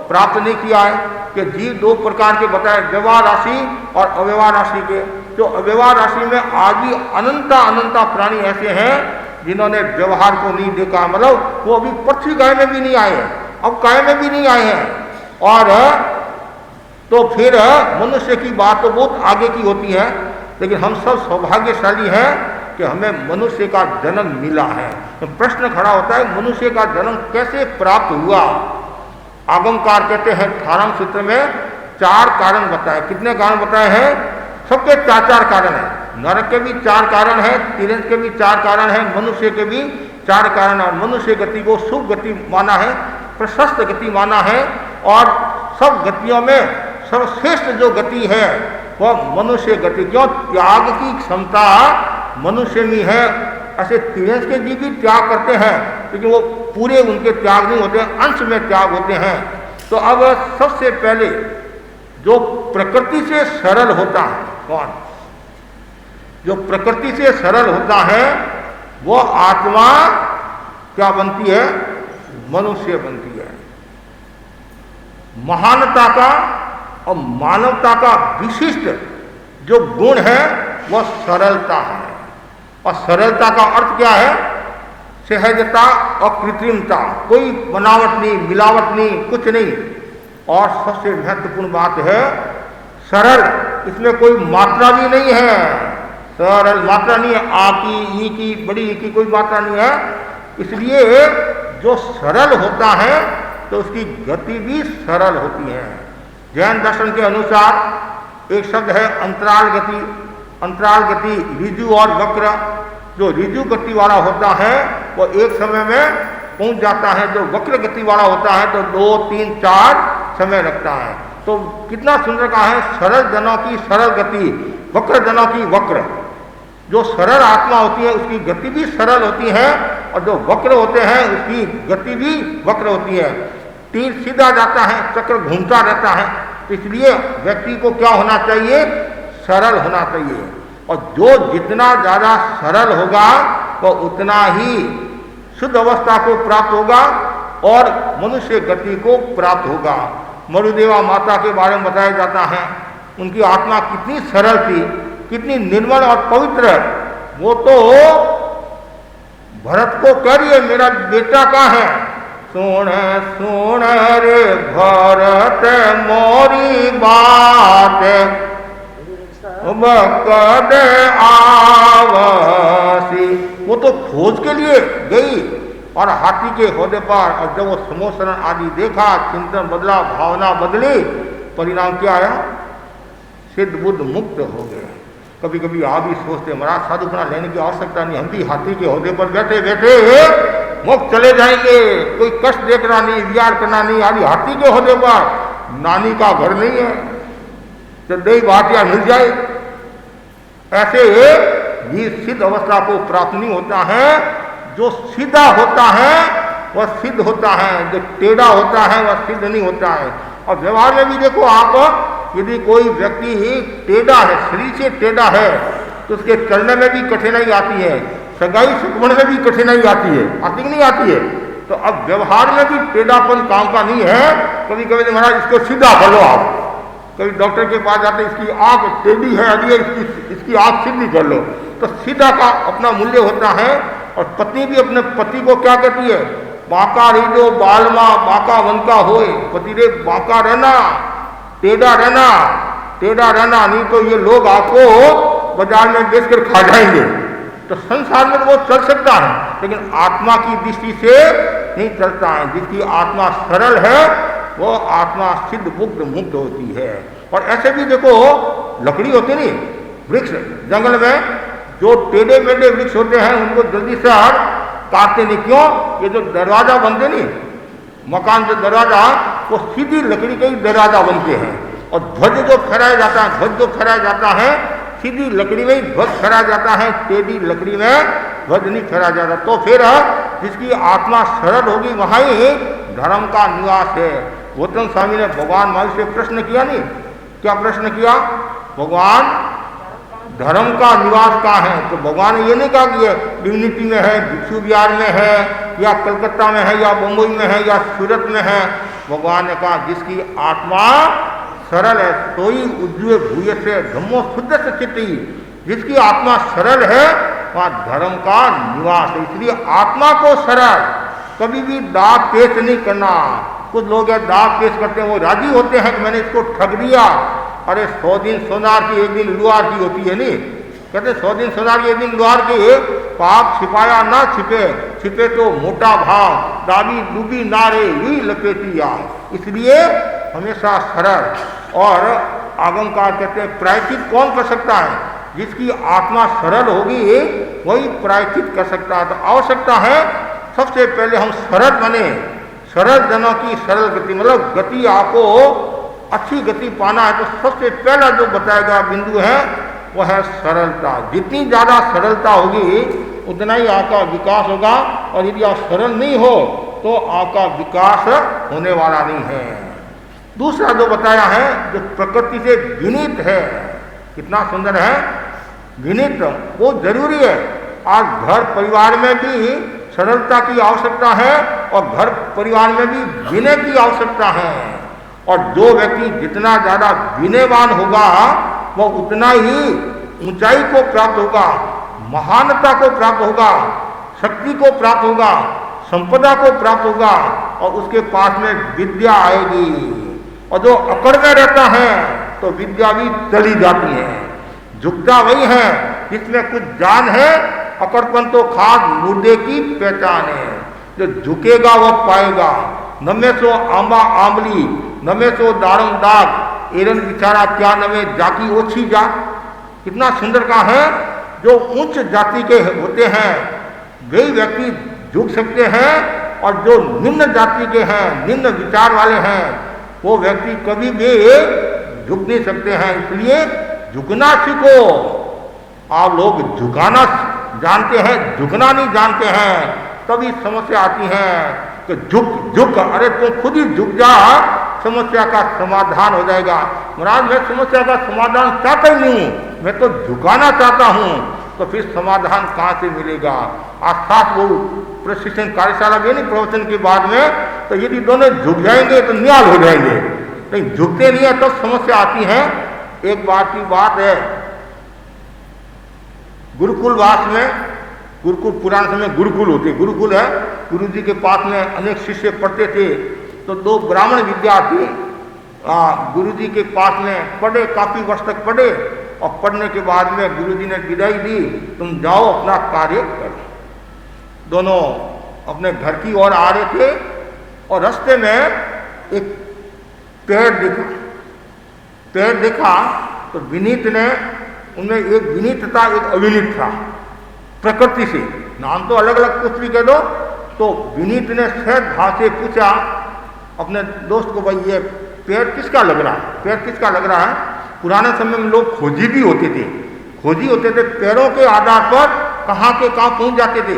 प्राप्त नहीं किया है। कि जीव 2 प्रकार के बताए, व्यवहार राशि और अव्यवहार राशि के। जो अव्यवहार राशि में आज भी अनंत प्राणी ऐसे हैं जिन्होंने व्यवहार को नहीं देखा, मतलब वो अभी पृथ्वी काय में भी नहीं आए हैं, अब काय में भी नहीं आए हैं। और तो फिर मनुष्य की बात तो बहुत आगे की होती है, लेकिन हम सब सौभाग्यशाली हैं कि हमें मनुष्य का जन्म मिला है। तो प्रश्न खड़ा होता है मनुष्य का जन्म कैसे प्राप्त हुआ। आगमकार कहते हैं 18वें सूत्र में 4 कारण बताए। कितने कारण बताए हैं? सबके 4 कारण हैं। नरक के भी 4 कारण हैं, तिरंज के भी 4 कारण हैं, मनुष्य के भी 4 कारण है। मनुष्य गति को शुभ गति माना है, प्रशस्त गति माना है। और सब गतियों में सर्वश्रेष्ठ जो गति है वह मनुष्य गति। क्यों? त्याग की क्षमता मनुष्य में है। ऐसे तिरंज के जीव भी त्याग करते हैं, लेकिन वो पूरे उनके त्याग नहीं होते, अंश में त्याग होते हैं। तो अब सबसे पहले जो प्रकृति से सरल होता है, कौन? जो प्रकृति से सरल होता है वो आत्मा क्या बनती है? मनुष्य बनती है। महानता का और मानवता का विशिष्ट जो गुण है वह सरलता है। और सरलता का अर्थ क्या है? सहजता और कृत्रिमता, कोई बनावट नहीं, मिलावट नहीं, कुछ नहीं। और सबसे महत्वपूर्ण बात है सरल, इसमें कोई मात्रा भी नहीं है। सरल मात्रा नहीं है, आ की, ई की, बड़ी ई की कोई मात्रा नहीं है। इसलिए जो सरल होता है तो उसकी गति भी सरल होती है। जैन दर्शन के अनुसार एक शब्द है अंतराल गति। अंतराल गति ऋजु और वक्र। जो ऋजु गति वाला होता है वो एक समय में पहुंच जाता है। जो वक्र गति वाला होता है तो 2, 3, 4 समय लगता है। तो कितना सुंदर कहा है, सरल जनों की सरल गति, वक्र जनों की वक्र। जो सरल आत्मा होती है उसकी गति भी सरल होती है, और जो वक्र होते हैं उसकी गति भी वक्र होती है। तीर सीधा जाता है, चक्र घूमता रहता है। तो इसलिए व्यक्ति को क्या होना चाहिए, सरल होना चाहिए। और जो जितना ज़्यादा सरल होगा वो उतना ही शुद्ध अवस्था को प्राप्त होगा और मनुष्य गति को प्राप्त होगा। मरुदेवा माता के बारे में बताया जाता है, उनकी आत्मा कितनी सरल थी, कितनी निर्मल और पवित्र। वो तो भरत को कह रही है, मेरा बेटा कहाँ है? सुन सुन रे भरत मोरी बात, बकद आवसी। वो तो खोज के लिए गई और हाथी के होदे पर, और जब वो समोसरण आदि देखा, चिंतन बदला, भावना बदली, परिणाम क्या आया? सिद्ध बुद्ध मुक्त हो गए। कभी कभी आप भी सोचते महाराज साधुपना लेने की आवश्यकता नहीं, हम भी हाथी के होदे पर बैठे बैठे मुक्त चले जाएंगे, कोई कष्ट देखना नहीं, विचार करना नहीं। अभी हाथी के होदे पर नानी का घर नहीं है, तो दही बाटिया मिल जाए। ऐसे भी सिद्ध अवस्था को प्राप्त नहीं होता है। जो सीधा होता है वह सिद्ध होता है, जो टेढ़ा होता है वह सिद्ध नहीं होता है। और व्यवहार में भी देखो आप, यदि कोई व्यक्ति टेढ़ा है, शरीर से टेढ़ा है, तो उसके चलने में भी कठिनाई आती है, सगाई सुखमण में भी कठिनाई आती है, आती कि नहीं आती है? तो अब व्यवहार में भी टेढ़ापन काम का नहीं है। कभी कभी महाराज इसको सीधा कर लो आप, कभी डॉक्टर के पास जाते, इसकी आंख टेढ़ी है, अभी इसकी आंख सीधी कर लो। तो सीधा का अपना मूल्य होता है। और पत्नी भी अपने पति को क्या कहती है? बांका रही बालमा बांका वनका होए, पति रे बांका रहना, टेढ़ा रहना, टेढ़ा रहना, नहीं तो ये लोग आपको बाजार में बेचकर खा जाएंगे। तो संसार में वो चल सकता है, लेकिन आत्मा की दृष्टि से नहीं चलता है। जिसकी आत्मा सरल है वो आत्मा सिद्ध मुक्त होती है। और ऐसे भी देखो, लकड़ी होती नहीं, वृक्ष जंगल में जो टेढ़े मेढ़े वृक्ष होते हैं उनको जल्दी से काटते नहीं। क्यों? ये जो दरवाजा बनते नहीं, मकान जो दरवाजा, वो सीधी लकड़ी के ही दरवाजा बनते हैं। और ध्वज जो फहराया जाता है, ध्वज जो फहराया जाता है, सीधी लकड़ी में ही ध्वज फहराया जाता है, टेढ़ी लकड़ी में ध्वज नहीं फहराया जाता। तो फिर जिसकी आत्मा सरल होगी वहाँ ही धर्म का निवास है। गौतम स्वामी ने भगवान महावीर से प्रश्न किया नहीं, क्या प्रश्न किया? भगवान धर्म का निवास कहाँ है? तो भगवान ने ये नहीं कहा कि डिविनिटी में है, भिक्षु विहार में है, या कलकत्ता में है, या मुंबई में है, या सूरत में है। भगवान ने कहा जिसकी आत्मा सरल है, सोई उज्ज्वल भूय से धम्मो शुद्ध से चित्ती। जिसकी आत्मा सरल है वहाँ धर्म का निवास है। इसलिए आत्मा को सरल, कभी भी दाग पेश नहीं करना। कुछ लोग दाग पेश करते हैं, वो राजी होते हैं कि मैंने इसको ठग दिया। अरे 100 दिन सोनार की 1 दिन लुहार की होती है नहीं, कहते 100 दिन सोनार की 1 दिन लुहार की। पाप छिपाया ना छिपे, छिपे तो मोटा भाव, दाबी डूबी नारे युही लपेटी आग। इसलिए हमेशा सरल। और आगमकार कहते हैं प्रायश्चित कौन कर सकता है? जिसकी आत्मा सरल होगी वही प्रायश्चित कर सकता है। तो आवश्यकता है सबसे पहले हम सरल बने। सरल जनों की सरल गति, मतलब गति आपको अच्छी गति पाना है तो सबसे पहला जो बताएगा बिंदु है वो है सरलता। जितनी ज़्यादा सरलता होगी उतना ही आपका विकास होगा। और यदि आप सरल नहीं हो तो आपका विकास होने वाला नहीं है। दूसरा जो बताया है, जो प्रकृति से विनीत है, कितना सुंदर है, विनीत, वो जरूरी है। आज घर परिवार में भी सरलता की आवश्यकता है और घर परिवार में भी विनय की आवश्यकता है। और जो व्यक्ति जितना ज़्यादा विनयवान होगा वो उतना ही ऊंचाई को प्राप्त होगा, महानता को प्राप्त होगा, शक्ति को प्राप्त होगा, संपदा को प्राप्त होगा, और उसके पास में विद्या आएगी। और जो अकड़ में रहता है तो विद्या भी चली जाती है। झुकता वही है जिसमें कुछ जान है, अकड़पन तो खास मुर्दे की पहचान है। जो झुकेगा वह पाएगा। नमे सो आंबा आंबली, नमे सो दारम दाग, एरन बिचारा क्या नमे जाकी ओछी जा। कितना सुंदर का है। जो उच्च जाति के होते हैं वे व्यक्ति झुक सकते हैं और जो निम्न जाति के हैं, निम्न विचार वाले हैं, वो व्यक्ति कभी भी झुक नहीं सकते हैं। इसलिए झुकना सीखो। आप लोग झुकाना जानते हैं, झुकना नहीं जानते हैं, तभी समस्या आती है कि झुक। अरे तुम खुद ही झुक जा, समस्या का समाधान हो जाएगा। महाराज मैं समस्या का समाधान चाहता ही नहीं हूँ, मैं तो झुकाना चाहता हूँ, तो फिर समाधान कहाँ से मिलेगा? आज साथ वो प्रशिक्षण कार्यशाला भी नहीं प्रवचन के बाद में, तो यदि दोनों झुक जाएंगे तो निहाल हो जाएंगे, नहीं झुकते नहीं है तो समस्या आती है। एक बार की बात है, गुरुकुलवास में, गुरुकुल पुराने समय गुरुकुल होते, गुरुकुल है, गुरु जी के पास में अनेक शिष्य पढ़ते थे। तो दो ब्राह्मण विद्यार्थी गुरु जी के पास में पढ़े, काफी वर्ष तक पढ़े, और पढ़ने के बाद में गुरु जी ने विदाई दी, तुम जाओ अपना कार्य करो। दोनों अपने घर की ओर आ रहे थे और रास्ते में एक पेड़ देखा तो विनीत ने, उनमें एक विनीत था, एक अविनीत था प्रकृति से, नाम तो अलग अलग कुछ भी कह दो। तो विनीत ने सहज भाव से पूछा अपने दोस्त को, भाई ये पेड़ किसका लग रहा है? पेड़ किसका लग रहा है? पुराने समय में लोग खोजी भी होते थे, पेड़ों के आधार पर कहाँ के कहाँ पहुँच जाते थे।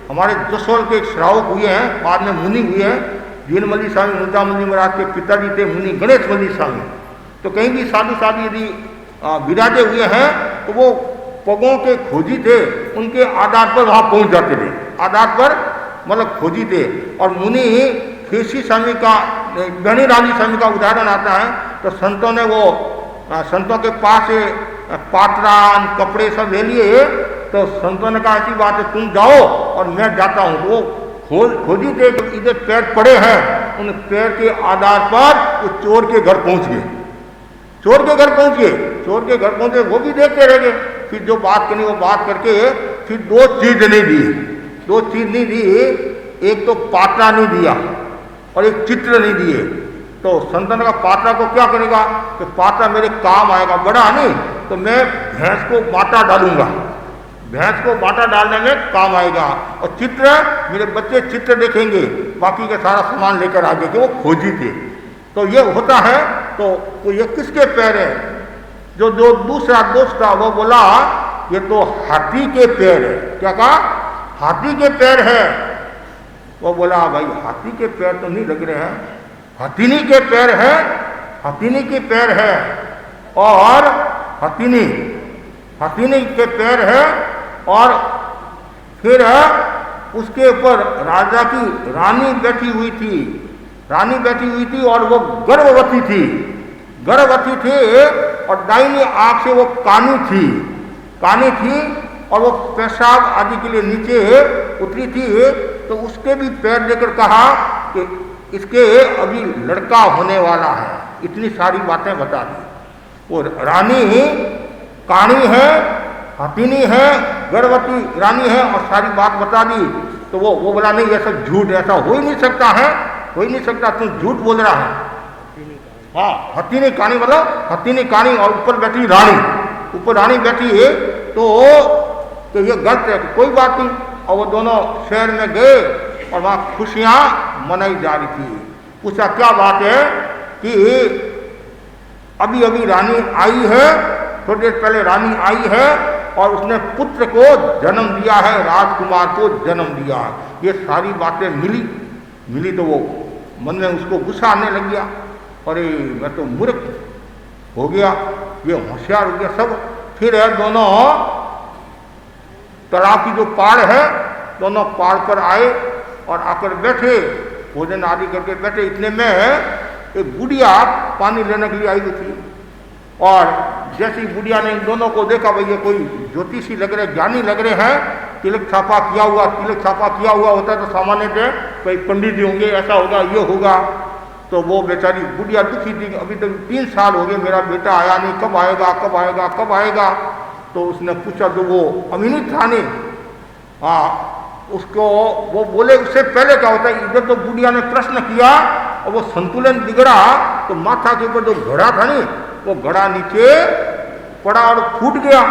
हमारे जसोल के एक श्रावक हुए हैं, बाद में मुनि हुए हैं, दीनमल्ली स्वामी मुद्दामल्ली महाराज के पिताजी थे मुनि गणेश मल्ली स्वामी। तो कहीं भी साधु यदि विराजे हुए हैं तो वो पगों के खोजी थे, उनके आधार पर वहाँ पहुँच जाते थे, आधार पर मतलब खोजी थे। और मुनि खेसी स्वामी का, गणी राजी स्वामी का उदाहरण आता है। तो संतों ने वो संतों के पास से पात्रान कपड़े सब ले लिए, तो संतों ने कहा ऐसी बात है तुम जाओ और मैं जाता हूँ। वो खोजी थे कि इधर पैर पड़े हैं, उन पैर के आधार पर वो चोर के घर पहुँच गए, चोर के घर पहुँचे, वो भी देखते रह गए। फिर जो बात करनी वो बात करके फिर दो चीज नहीं दी, एक तो पात्रा नहीं दिया और एक चित्र नहीं दिए। तो संतन का पात्रा को क्या करेगा कि पात्रा मेरे काम आएगा, बड़ा नहीं तो मैं भैंस को बाटा डालूंगा, भैंस को बाटा डालने में काम आएगा, और चित्र मेरे बच्चे चित्र देखेंगे, बाकी का सारा सामान लेकर आ गए कि वो खोजी थे। तो ये होता है। तो ये किसके पैर है? जो दूसरा दोस्त था वो बोला ये तो हाथी के पैर है। क्या कहा? हाथी के पैर है। वो बोला भाई हाथी के पैर तो नहीं लग रहे हैं, हथिनी के पैर है, हथिनी के पैर है, और हथिनी के पैर है। और फिर उसके ऊपर राजा की रानी बैठी हुई थी और वो गर्भवती थी और दाहिनी आंख से वो कानी थी और वो पेशाब आदि के लिए नीचे उतरी थी। तो उसके भी पैर देकर कहा कि इसके अभी लड़का होने वाला है। इतनी सारी बातें बता दी। वो रानी कानी है, हथिनी है, गर्भवती रानी है और सारी बात बता दी। तो वो बोला नहीं ये सब झूठ, ऐसा हो ही नहीं सकता, तुम झूठ बोल रहा है। हाँ, हथिनी कानी मतलब हथिनी कानी और ऊपर बैठी रानी बैठी है। तो ये गलत है, कोई बात नहीं। और वो दोनों शहर में गए और वहाँ खुशियाँ मनाई जा रही थी। पूछा क्या बात है कि अभी रानी आई है, थोड़ी देर पहले रानी आई है और उसने पुत्र को जन्म दिया है, राजकुमार को जन्म दिया। ये सारी बातें मिली तो वो मन में उसको गुस्सा आने लग गया, अरे मैं तो मूर्ख हो गया, ये होशियार हो गया सब। फिर है दोनों तालाब की जो पहाड़ है, दोनों पहाड़ पर आए और आकर बैठे, भोजन आदि करके बैठे। इतने में एक बुढ़िया पानी लेने के लिए आई हुई थी और जैसी बुढ़िया ने इन दोनों को देखा, भाई ये कोई ज्योतिषी लग रहे, ज्ञानी लग रहे हैं, तिलक छापा किया हुआ होता है तो सामान्य थे कोई पंडित जी होंगे, ऐसा होगा, ये होगा। तो वो बेचारी बुढ़िया दुखी थी, अभी तक 3 साल हो गए मेरा बेटा आया नहीं, कब आएगा। तो उसने पूछा, जो वो अमीनी था नहीं, उसको वो बोले उससे पहले क्या होता है। इधर तो बुढ़िया ने प्रश्न किया और वो संतुलन बिगड़ा, तो माथा के ऊपर जो घड़ा था नहीं, वो घड़ा नीचे पड़ा और फूट गया।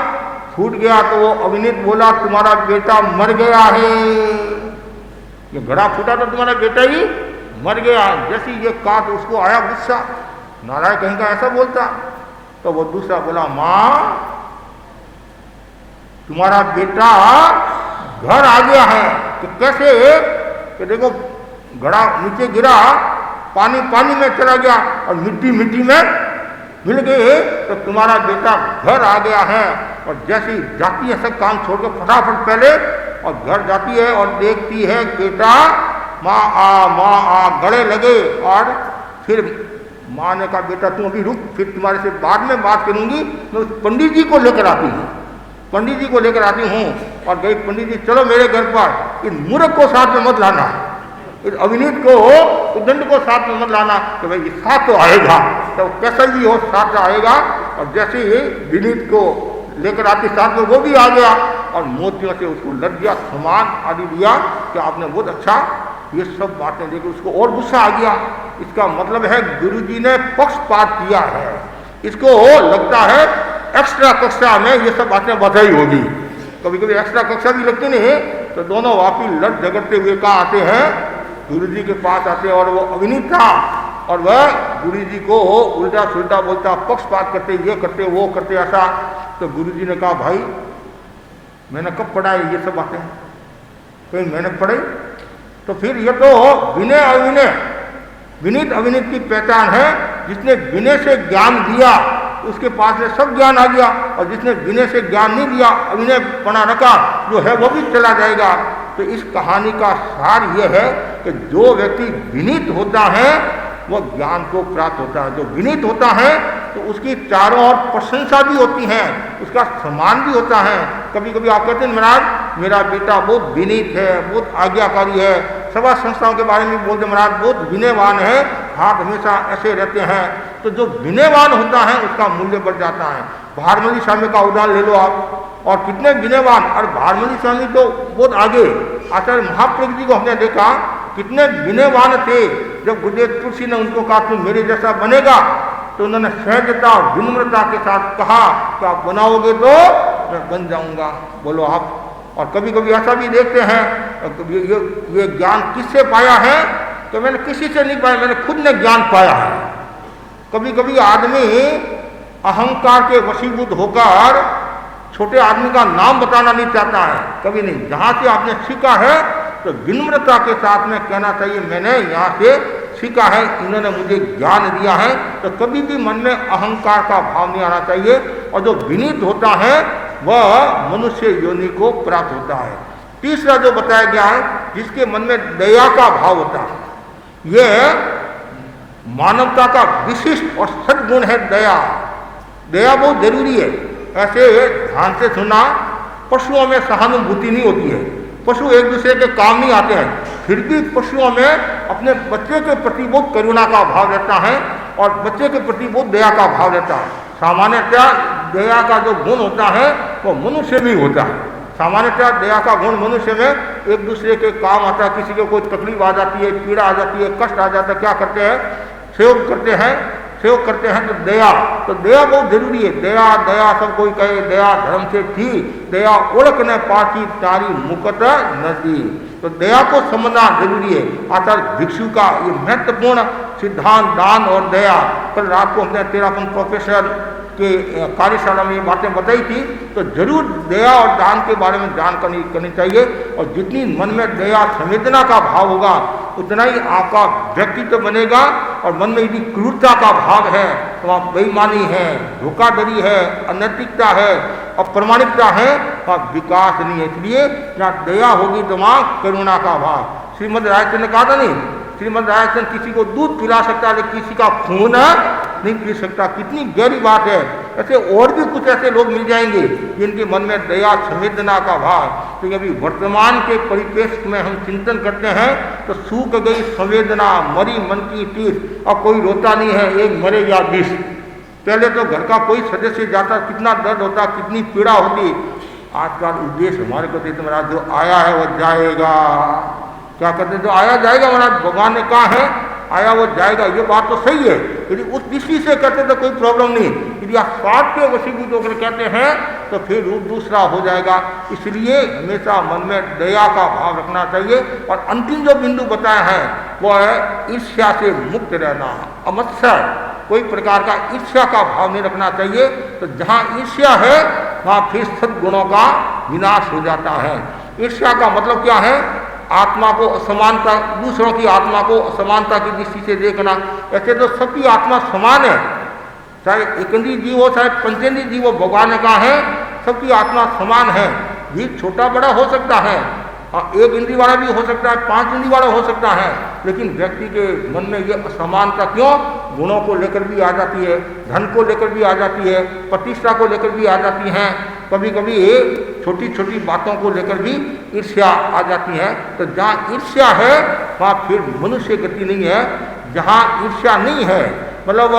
तो वो अविनीत बोला तुम्हारा बेटा मर गया है। ये घड़ा फूटा तो तुम्हारा बेटा ही मर गया। जैसे ये कहा तो उसको आया गुस्सा, नारायण कहीं का ऐसा बोलता। तो वो दूसरा बोला, माँ तुम्हारा बेटा घर आ गया है। तो कैसे? कि देखो घड़ा नीचे गिरा, पानी पानी में चला गया और मिट्टी मिट्टी में मिल गई, तो तुम्हारा बेटा घर आ गया है। और जैसे ही जाती है सब काम छोड़ के फटाफट पहले और घर जाती है और देखती है बेटा माँ आ गले लगे। और फिर माँ ने कहा, बेटा तुम अभी रुक, फिर तुम्हारे से बाद में बात करूंगी। मैं उस पंडित जी को लेकर आती हूँ, पंडित जी को लेकर आती हूँ। और गई, पंडित जी चलो मेरे घर पर, इन मूर्ख को साथ में मत लाना, इस अविनीत को उदंड को साथ में मत लाना। तो भाई साथ तो आएगा, तो कैसा भी हो साथ आएगा। और जैसे ही विनीत को लेकर आती साथ में वो भी आ गया और मोतियों से उसको लग गया, सामान आदि दिया कि आपने बहुत अच्छा ये सब बातें देखी। उसको और गुस्सा आ गया। इसका मतलब है गुरुजी ने पक्षपात किया है। इसको लगता है एक्स्ट्रा कक्षा में ये सब बातें बताई होगी। कभी कभी एक्स्ट्रा कक्षा भी लगती नहीं, तो दोनों वापिस लड़ झगड़ते हुए कहाँ आते हैं, गुरुजी के पास आते हैं। और वो अविनीत था और वह गुरुजी को उल्टा सुल्टा बोलता, पक्षपात करते, ये करते वो करते ऐसा। तो गुरुजी ने कहा, भाई मैंने कब पढ़ा है ये सब बातें? कहीं मैंने पढ़ी? तो फिर ये तो विनय अविनय, विनीत अविनीत की पहचान है। जिसने विनय से ज्ञान दिया उसके पास में सब ज्ञान आ गया, और जिसने विनय से ज्ञान नहीं दिया, अविनय पना रखा, जो है वो भी चला जाएगा। तो इस कहानी का सार यह है कि जो व्यक्ति विनीत होता है वह ज्ञान को प्राप्त होता है। जो विनीत होता है तो उसकी चारों ओर प्रशंसा भी होती है, उसका सम्मान भी होता है। कभी कभी आप कहते हैं महाराज मेरा बेटा बहुत विनीत है, बहुत आज्ञाकारी है, सभा संस्थाओं के बारे में बोलते महाराज बहुत विनयवान है, हाथ हमेशा ऐसे रहते हैं। तो जो विनयवान होता है उसका मूल्य बढ़ जाता है। भारमली स्वामी का उदाहरण ले लो आप, और कितने विनयवान। और भारमली स्वामी तो बहुत आगे, आचार्य महाप्रभु जी को हमने देखा कितने विनयवान थे। जब गुरुदेव तुलसी ने उनको कहा तुम मेरे जैसा बनेगा, तो उन्होंने सहजता और विनम्रता के साथ कहा कि आप बनाओगे तो मैं बन जाऊंगा, बोलो आप। और कभी कभी ऐसा भी देखते हैं, ये ज्ञान किससे पाया है? तो मैंने किसी से नहीं पाया, मैंने खुद ने ज्ञान पाया है। कभी कभी आदमी अहंकार के वशीभूत होकर छोटे आदमी का नाम बताना नहीं चाहता है, कभी नहीं। जहाँ से आपने सीखा है तो विनम्रता के साथ में कहना चाहिए मैंने यहाँ से सीखा है, इन्होंने मुझे ज्ञान दिया है। तो कभी भी मन में अहंकार का भाव नहीं आना चाहिए। और जो विनीत होता है वह मनुष्य योनि को प्राप्त होता है। तीसरा जो बताया गया है, जिसके मन में दया का भाव होता है, यह मानवता का विशिष्ट और सद्गुण है दया। दया बहुत जरूरी है। ऐसे ध्यान से सुना, पशुओं में सहानुभूति नहीं होती है, पशु एक दूसरे के काम नहीं आते हैं, फिर भी पशुओं में अपने बच्चे के प्रति बहुत करुणा का भाव रहता है और बच्चे के प्रति बहुत दया का भाव रहता है। सामान्यतः दया का जो गुण होता है वो मनुष्य में होता है। सामान्यतः दया का गुण मनुष्य में एक दूसरे के काम आता है। किसी को कोई तकलीफ आ जाती है, पीड़ा आ जाती है, कष्ट आ जाता है, क्या करते हैं? सहयोग करते हैं, सहयोग करते हैं। तो दया बहुत जरूरी है। दया सब कोई कहे दया धर्म से थी, दया ओळख न पाची तारी मुकट नदी। तो दया को समझना जरूरी है। आचार्य भिक्षु का ये महत्वपूर्ण सिद्धांत दान और दया, कल रात को हमने तेरापन प्रोफेसर के कार्यशाला में ये बातें बताई थी। तो जरूर दया और दान के बारे में जानकारी करनी चाहिए। और जितनी मन में दया संवेदना का भाव होगा उतना ही आपका व्यक्तित्व बनेगा। और मन में यदि क्रूरता का भाव है तो वहाँ बेईमानी है, धोखाधड़ी है, अनैतिकता है, अप्रमाणिकता है, वहाँ विकास नहीं है। इसलिए जहाँ दया होगी तो वहाँ करुणा का भाव। श्रीमद रायचंद्र ने कहा था नहीं, श्रीमद रायचंद्र किसी को दूध पिला सकता है लेकिन किसी का खून नहीं पी सकता। कितनी गहरी बात है। ऐसे और भी कुछ ऐसे लोग मिल जाएंगे जिनके मन में दया संवेदना का भाव। तो अभी वर्तमान के परिप्रेक्ष्य में हम चिंतन करते हैं तो सूख गई संवेदना, मरी मन की टीस, और कोई रोता नहीं है, एक मरे या 20। पहले तो घर का कोई सदस्य जाता कितना दर्द होता, कितनी पीड़ा होती। आजकल उद्देश्य हमारे को देते महाराज जो आया है वह जाएगा। क्या कहते हैं? जो आया जाएगा महाराज, भगवान ने कहा है आया वो जाएगा, ये बात तो सही है। यदि उस दृष्टि से कहते तो कोई प्रॉब्लम नहीं। यदि आप स्वार्थ के वशीभूत होकर कहते हैं तो फिर रूप दूसरा हो जाएगा। इसलिए हमेशा मन में दया का भाव रखना चाहिए। और अंतिम जो बिंदु बताया है वो है ईर्ष्या से मुक्त रहना, अमत्सर, कोई प्रकार का ईर्ष्या का भाव नहीं रखना चाहिए। तो जहाँ ईर्ष्या है वहाँ फिर सद्गुणों का विनाश हो जाता है। ईर्ष्या का मतलब क्या है? आत्मा को असमानता, दूसरों की आत्मा को असमानता की दृष्टि से देखना। ऐसे तो सबकी आत्मा समान है, चाहे एकंद्रीय जीव हो चाहे पंचेंद्रीय जीव हो, भगवान ने कहा है सबकी आत्मा समान है। जीव छोटा बड़ा हो सकता है, एक इंद्रिय वाला भी हो सकता है, 5 इंद्रिय वाला हो सकता है, लेकिन व्यक्ति के मन में ये असमानता क्यों? गुणों को लेकर भी आ जाती है, धन को लेकर भी आ जाती है, प्रतिष्ठा को लेकर भी आ जाती हैं, कभी कभी छोटी छोटी बातों को लेकर भी ईर्ष्या आ जाती है। तो जहाँ ईर्ष्या है वहाँ फिर मनुष्य गति नहीं है। जहाँ ईर्ष्या नहीं है मतलब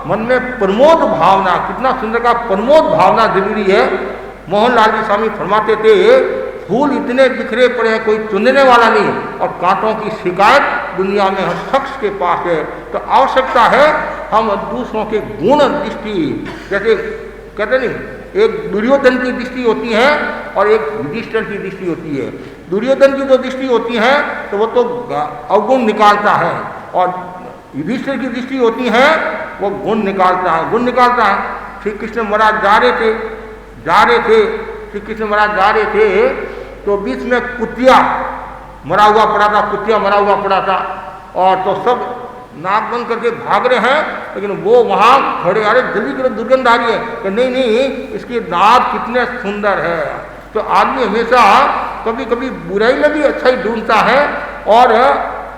मन में प्रमोद भावना, कितना सुंदर का प्रमोद भावना जरूरी है। मोहनलाल जी स्वामी फरमाते थे फूल इतने बिखरे पड़े हैं कोई चुनने वाला नहीं, और कांटों की शिकायत दुनिया में हर शख्स के पास है। तो आवश्यकता है हम दूसरों के गुण दृष्टि, जैसे कहते नहीं, एक दुर्योधन की दृष्टि होती है और एक युधिष्ठिर की दृष्टि होती है। दुर्योधन की जो दृष्टि होती है तो वो तो अवगुण निकालता है, और युधिष्ठिर की दृष्टि होती है वो गुण निकालता है, गुण निकालता है। श्री कृष्ण महाराज जा रहे थे, श्री कृष्ण महाराज जा रहे थे तो बीच में कुतिया मरा हुआ पड़ा था, और तो सब नाक बंद करके भाग रहे हैं, लेकिन वो वहाँ खड़े, अरे जल्दी करो दुर्गंध आ रही है, कि नहीं इसकी नाक कितने सुंदर है। तो आदमी हमेशा कभी कभी बुराई में भी अच्छा ही ढूंढता है और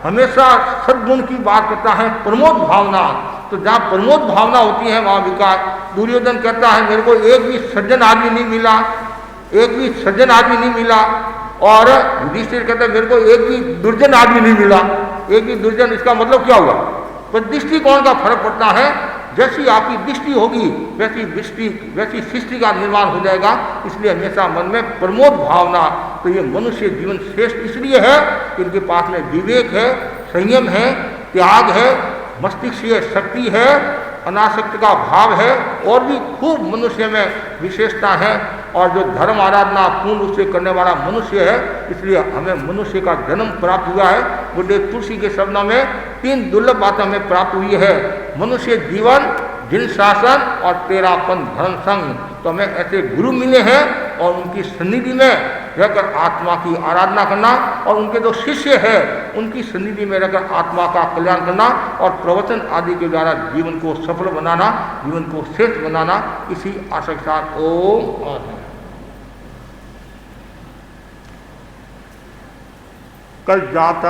हमेशा सद्गुण की बात करता है, प्रमोद भावना। तो जहाँ प्रमोद भावना होती है वहाँ विकास। दुर्योधन कहता है मेरे को एक भी सज्जन आदमी नहीं मिला, और युधिष्ठिर कहता है मेरे को एक भी दुर्जन आदमी नहीं मिला। एक भी दुर्जन, इसका मतलब क्या हुआ? पर दृष्टिकोण का फर्क पड़ता है। जैसी आपकी दृष्टि होगी वैसी सृष्टि का निर्माण हो जाएगा। इसलिए हमेशा मन में प्रमोद भावना। तो ये मनुष्य जीवन श्रेष्ठ इसलिए है कि इनके पास में विवेक है, संयम है, त्याग है, मस्तिष्कीय शक्ति है, अनासक्त का भाव है, और भी खूब मनुष्य में विशेषता है। और जो धर्म आराधना पूर्ण रूप से करने वाला मनुष्य है, इसलिए हमें मनुष्य का जन्म प्राप्त हुआ है। बुद्धे तुलसी के शब्दों में 3 दुर्लभ बातें हमें प्राप्त हुई है, मनुष्य जीवन, जिन शासन और तेरापन धर्म संग। तो हमें ऐसे गुरु मिले हैं और उनकी सन्निधि में रहकर आत्मा की आराधना करना, और उनके जो शिष्य हैं उनकी सन्निधि में रहकर आत्मा का कल्याण करना, और प्रवचन आदि के द्वारा जीवन को सफल बनाना, जीवन को श्रेष्ठ बनाना। इसी आशा के साथ ओम। कल जाता